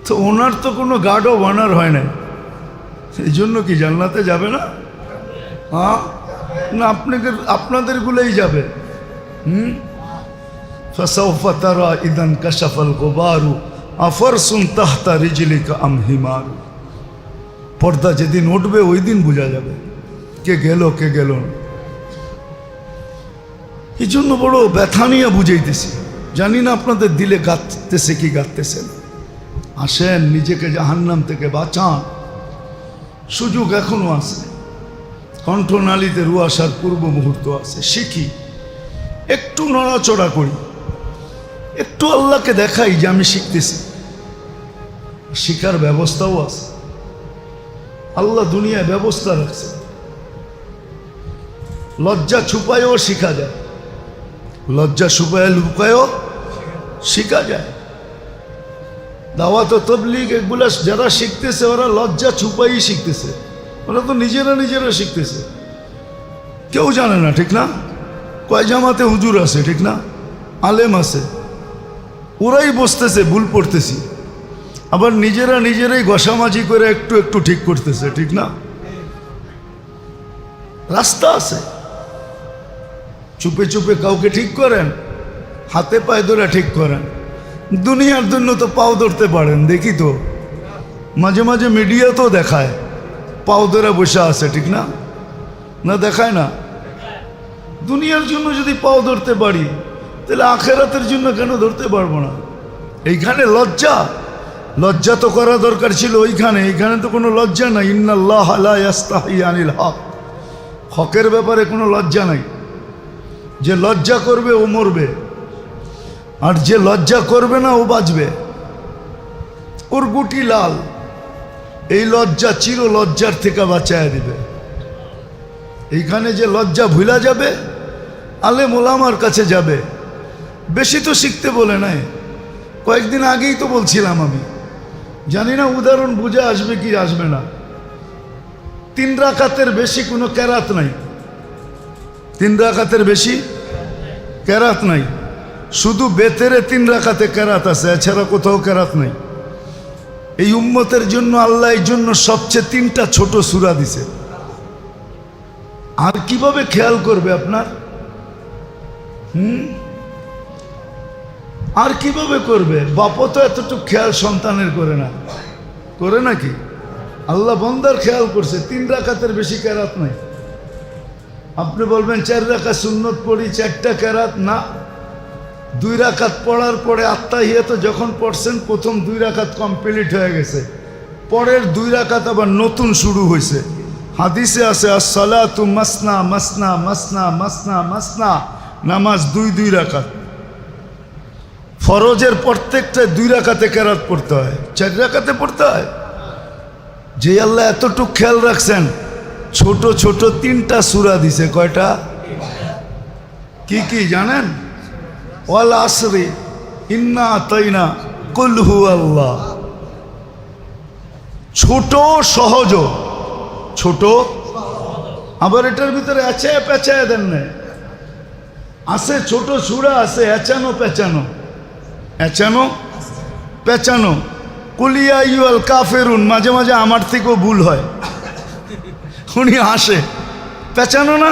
তো ওনার তো কোনো গার্ড অফ অনার হয় নাই, এই জন্য কি জান্নাতে যাবে না? হ্যাঁ না, আপনাদেরগুলোই যাবে। ফাসাউফা তারা ইদান কাশাফাল গুবারু আফারসুন তাহতা রিজলিকা আম হিমারু। পর্দা যেদিন উঠবে ওই দিন বোঝা যাবে কে গেল কে গেল না। এই জন্য বড় ব্যথা নিয়ে বুঝাইতেছি, জানি না আপনাদের দিলে গাঁথতেছে কি গাঁথতেছে না। আসেন, নিজেকে জাহান্নাম থেকে বাঁচান, সুযোগ এখনো আছে। কণ্ঠনালীতে রু আসার পূর্ব মুহূর্ত আছে, শিখি, একটু নড়াচড়া করি, একটু আল্লাহকে দেখাই যে আমি শিখতেছি। শিখার ব্যবস্থাও আছে, আল্লাহ দুনিয়ায় ব্যবস্থা রাখছে। লজ্জা ছুপায়ও শিখা যায়, লজ্জা ছুপায় লুকায়ও শিখা যায়। দাওয়াত ও তাবলীগ এগুলা যারা শিখতেছে ওরা লজ্জা ছুপাই শিখতেছে, ওরা তো নিজেরা নিজেরা শিখতেছে, কেউ জানে না, ঠিক না? কয় জামাতে হুজুর আছে, ঠিক না? আলেম আছে, ওরাই বসতেছে ভুল পড়তেছি, আবার নিজেরা নিজেরাই ঘষামাজি করে একটু একটু ঠিক করতেছে, ঠিক না? রাস্তা আছে, চুপে চুপে কাউকে ঠিক করেন, হাতে পায়ে ধরে ঠিক করেন। দুনিয়ার জন্য তো পাও ধরতে পারেন, দেখি তো মাঝে মাঝে মিডিয়াতেও দেখায় পাও ধরে বসে আছে, ঠিক না? না দেখায় না? দুনিয়ার জন্য যদি পাও ধরতে পারি তাহলে আখেরাতের জন্য কেন ধরতে পারবো না? এইখানে লজ্জা, লজ্জা তো করা দরকার ছিল ওইখানে, এইখানে তো কোনো লজ্জা নাই। ইন্নাল্লাহ লা ইয়াস্তাহি আনিল হক, হকের ব্যাপারে কোনো লজ্জা নাই। যে লজ্জা করবে ও মরবে, আর যে লজ্জা করবে না ও বাঁচবে, ওর গুটি লাল। এই লজ্জা চির লজ্জার থেকে বাঁচায় দিবে। এইখানে যে লজ্জা ভুলা যাবে, আলেম ওলামার কাছে যাবে। বেশি তো শিখতে বলে নাই, কয়েকদিন আগেই তো বলছিলাম আমি, জানি না উদাহরণ বুঝে আসবে কি আসবে না। 3 রাকাতের বেশি কোনো কেরাত নাই, 3 রাকাতের বেশি কেরাত নাই, শুধু বেতেরে 3 রাকাতে কেরাত আছে, এছাড়া কোথাও কেরাত নাই। এই উম্মতের জন্য আল্লাহ এই জন্য সবচেয়ে 3টা ছোট সূরা দিছে। আর কিভাবে খেয়াল করবে আপনার? আর কিভাবে করবে? বাপও তো এতটুকু খেয়াল সন্তানের করে না, করে নাকি? আল্লাহ বন্দার খেয়াল করছে। 3 রাকাতের বেশি কেরাত নাই। আপনি বলবেন 4 রাকাত সুন্নত পড়ি, 4টা কেরাত না। 2 রাকাত পড়ার পরে আত্তাহিয়াত যখন পড়ছেন, প্রথম 2 রাকাত কমপ্লিট হয়ে গেছে, পরের 2 রাকাত আবার নতুন শুরু হয়েছে। হাদিসে আছে আসসালাতু মাসনা মাসনা মাসনা মাসনা মাসনা, নামাজ 2 রাকাত। ফরজের প্রত্যেকটা 2 রাকাতে কেরাত পড়তে হয়, 4 রাকাতে পড়তে হয়। যে আল্লাহ এতটুকু খেয়াল রাখছেন, ছোট ছোট 3টা সূরা দিছে। কয়টা? কি কি জানেন? ওয়াল আসরি, ইন্না আতাইনা, কুল হুয়াল্লাহ। ছোট সহজ, ছোট, আবার এটার ভিতরে এচায় পেঁচায় দেন না, আছে ছোট সূরা আছে এচানো পেঁচানো, এচানো পেঁচানো। কুলিয়া ইউল কাফেরুন, মাঝে মাঝে আমার থেকেও ভুল হয়, উনি হাসে। পেঁচানো না?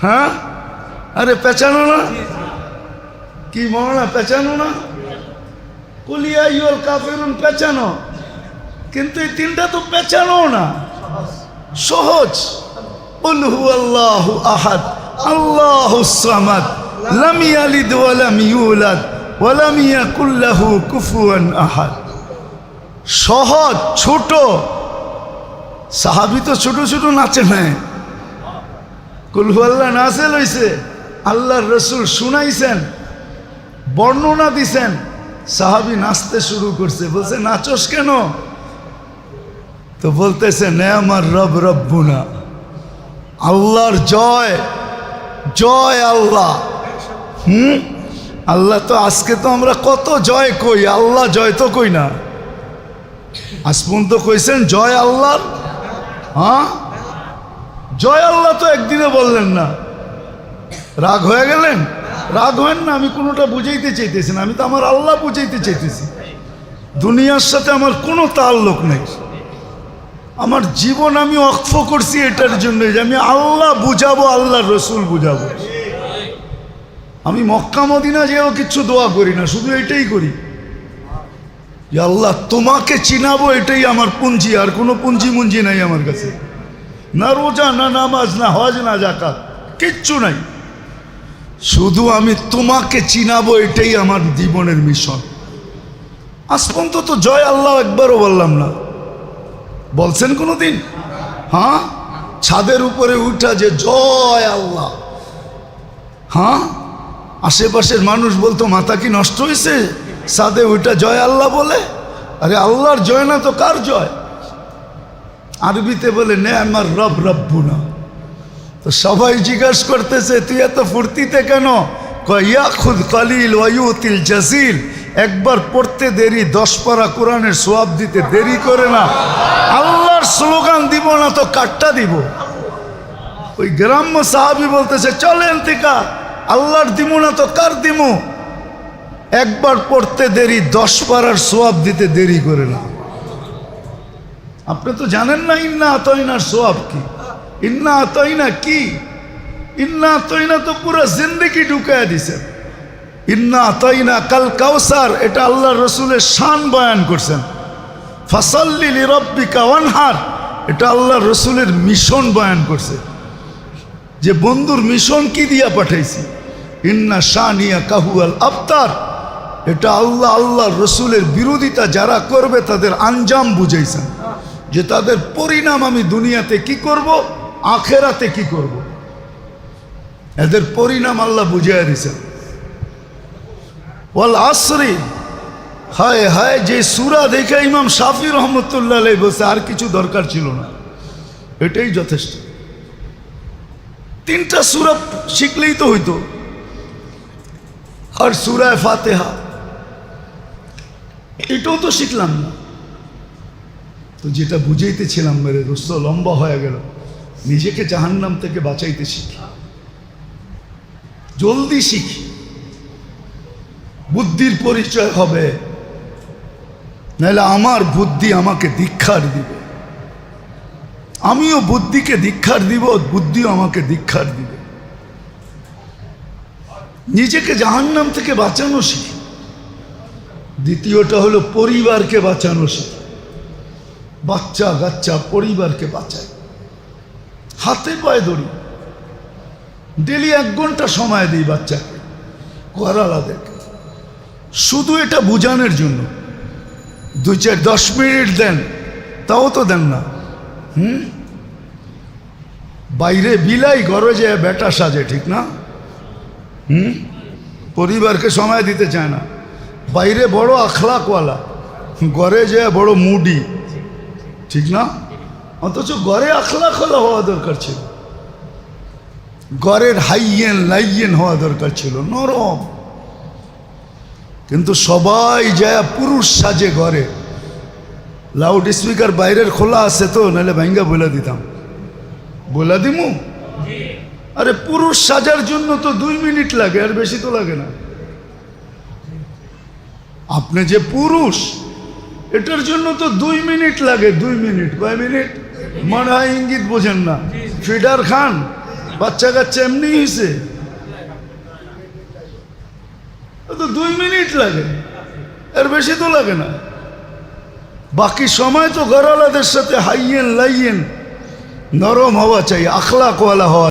হ্যাঁ, আরে পেঁচানো না? কি মনে পেঁচানো না? কুলিয়া ইউল কাফেরুন পেঁচানো, কিন্তু এই 3টা তো পেঁচানো না, সহজ। কুল হুয়াল্লাহু আহাদ আল্লাহুস সামাদ লাম ইয়ালিদ ওয়া লাম ইউলাদ ওয়া লাম ইয়াকুল লাহু কুফুয়ান আহাদ। সহজ, ছোট। সাহাবী তো ছোট ছোট নাচে নাই, কুল হুয়াল্লাহ নাচে লইছে, আল্লাহর রাসূল শুনাইছেন, বর্ণনা দিছেন, সাহাবী নাচতে শুরু করছে। বলছে নাচস কেন? তো বলতেছে নেয়ামার রব রব্বুনা, আল্লাহর জয়, জয় আল্লাহ। আল্লাহ তো আজকে তো আমরা কত জয় কই, আল্লাহ জয় তো কই না। আজ পর্যন্ত কইছেন জয় আল্লাহর? হ্যাঁ, জয় আল্লাহ তো একদিনে বললেন না, রাগ হয়ে গেলেন? রাগ হবেন না, আমি কোনোটা বুঝাইতে চাইতেছি না, আমি তো আমার আল্লাহ বুঝাইতে চাইতেছি। দুনিয়ার সাথে আমার কোনো তাল্লুক নেই। আমার জীবন আমি ওয়াকফ করছি এটার জন্য যে আমি আল্লাহ বুঝাবো, আল্লাহর রসুল বুঝাবো। আমি মক্কা মদিনা যেও কিছু দোয়া করি না, শুধু এটাই করি যে আল্লাহ তোমাকে চিনাবো, এটাই আমার পুঞ্জি, আর কোনো পুঞ্জি মুঞ্জি নাই আমার কাছে। না রোজা, না নামাজ, না হজ, না যাকাত, কিচ্ছু নাই। শুধু আমি তোমাকে চিনাবো, এটাই আমার জীবনের মিশন। আজ পর্যন্ত তো জয় আল্লাহ একবারও বললাম না। বলছেন কোনোদিন? হ্যাঁ, ছাদের উপরে উঠা যে জয় আল্লাহ, হ্যাঁ, আশেপাশের মানুষ বলতো মাথা কি নষ্ট হয়েছে, ছাদে উঠা জয় আল্লাহ বলে? আরে আল্লাহর জয় না তো কার জয়? আরবিতে বলে নে আমার রব রব্বুনা। তো সবাই জিজ্ঞাসা করতেছে তুই এত ফুর্তিতে কেন? ইয়া খুদ কালিল ওয়ায়ুতিল জাসিল, একবার পড়তে দেরি 10 পারা কোরআনের সোয়াব দিতে দেরি করে না। আল্লাহর স্লোগান দিব না তো কাটটা দিব? ওই গ্রাম্য সাহাবি বলতেছে চলেন থেকে আল্লাহর দিব না তো কার দিব? একবার পড়তে দেরি 10 পারার সোয়াব দিতে দেরি করে না। আপনি তো জানেন না ইন্না আতাইনার সোয়াব কি? ইন্না আতাইনা কি? ইন্না আতাইনা তো পুরো জিন্দেগি ঢুকায় দিছেন। ইন্না আতাইনা কাল কাউসার, এটা আল্লাহ রসুলের শান বয়ান করছেন। ফাসাল্লি লিরাব্বিকা ওয়ানহার, এটা আল্লাহ রসুলের মিশন বয়ান করছে, যে বন্ধুর মিশন কি দিয়া পাঠাইছি। ইন্না শানিয়া কাহুয়াল আবতার, এটা আল্লাহ রসুলের বিরোধিতা যারা করবে তাদের আঞ্জাম বুঝাইছেন, যে তাদের পরিণাম আমি দুনিয়াতে কি করব, আখেরাতে কি করব, এদের পরিণাম আল্লাহ বুঝাইয়া দিয়েছেন। ওয়াল আসরি, হায় হায়, যে সূরা দেখে ইমাম শাফি রহমতুল্লাহ আলাইহি বলছে আর কিছু দরকার ছিল না, এটাই যথেষ্ট। 3টা সূরা শিখলেই তো হইতো। আর সূরা ফাতিহা এটাও তো শিখলাম না। তো যেটা বুঝাইতেছিলাম মেরে দোস্ত, লম্বা হয়ে গেল। নিজেকে জাহান্নাম থেকে বাঁচাইতে শিখি, জলদি শিখি, বুদ্ধির পরিচয় হবে, নাহলে আমার বুদ্ধি আমাকে ধিক্কার দিবে, আমিও বুদ্ধিকে ধিক্কার দিব, বুদ্ধিও আমাকে ধিক্কার দিবে। নিজেকে জাহান্নাম থেকে বাঁচানো শিখি। দ্বিতীয়টা হলো পরিবারকে বাঁচানো শিখি। বাচ্চা কাচ্চা পরিবারকে বাঁচায়, হাতে পায়ে ধরি, ডেলি 1 ঘন্টা সময় দিই বাচ্চাকে, ঘরালাদেরকে, শুধু এটা বুঝানোর জন্য। 2-4-10 মিনিট দেন, তাও তো দেন না। বাইরে বিলাই, ঘরে যায় বেটা সাজে, ঠিক না? পরিবারকে সময় দিতে চায় না। বাইরে বড় আখলাকওয়ালা, ঘরে যায় বড় মুডি, ঠিক না? অথচ ঘরে আখলাকওয়ালা হওয়া দরকার ছিল, ঘরের হাইয়েন লাইয়েন হওয়া দরকার ছিল, নরম। কিন্তু সবাই যায় পুরুষ সাজে ঘরে। লাউড স্পিকার বাইরের খোলা আছে তো, নাহলে ভাঙ্গা বলে দিতাম, বলে দিমু। আরে পুরুষ সাজার জন্য তো 2 মিনিট লাগে, আর বেশি তো লাগে না। আপনি যে পুরুষ, এটার জন্য তো 2 মিনিট লাগে। 2 মিনিট, কয় মিনিট? মনে হয় ইঙ্গিত বোঝেন না। ফিডার খান, বাচ্চা কাচ্চা এমনি হয়েছে, তো 2 মিনিট লাগে, এর বেশি তো লাগে না। বাকি সময় তো ঘরওয়ালাদের সাথে হাইয়েন লাইয়েন নরম হওয়া চাই, আখলাকওয়ালা হওয়া।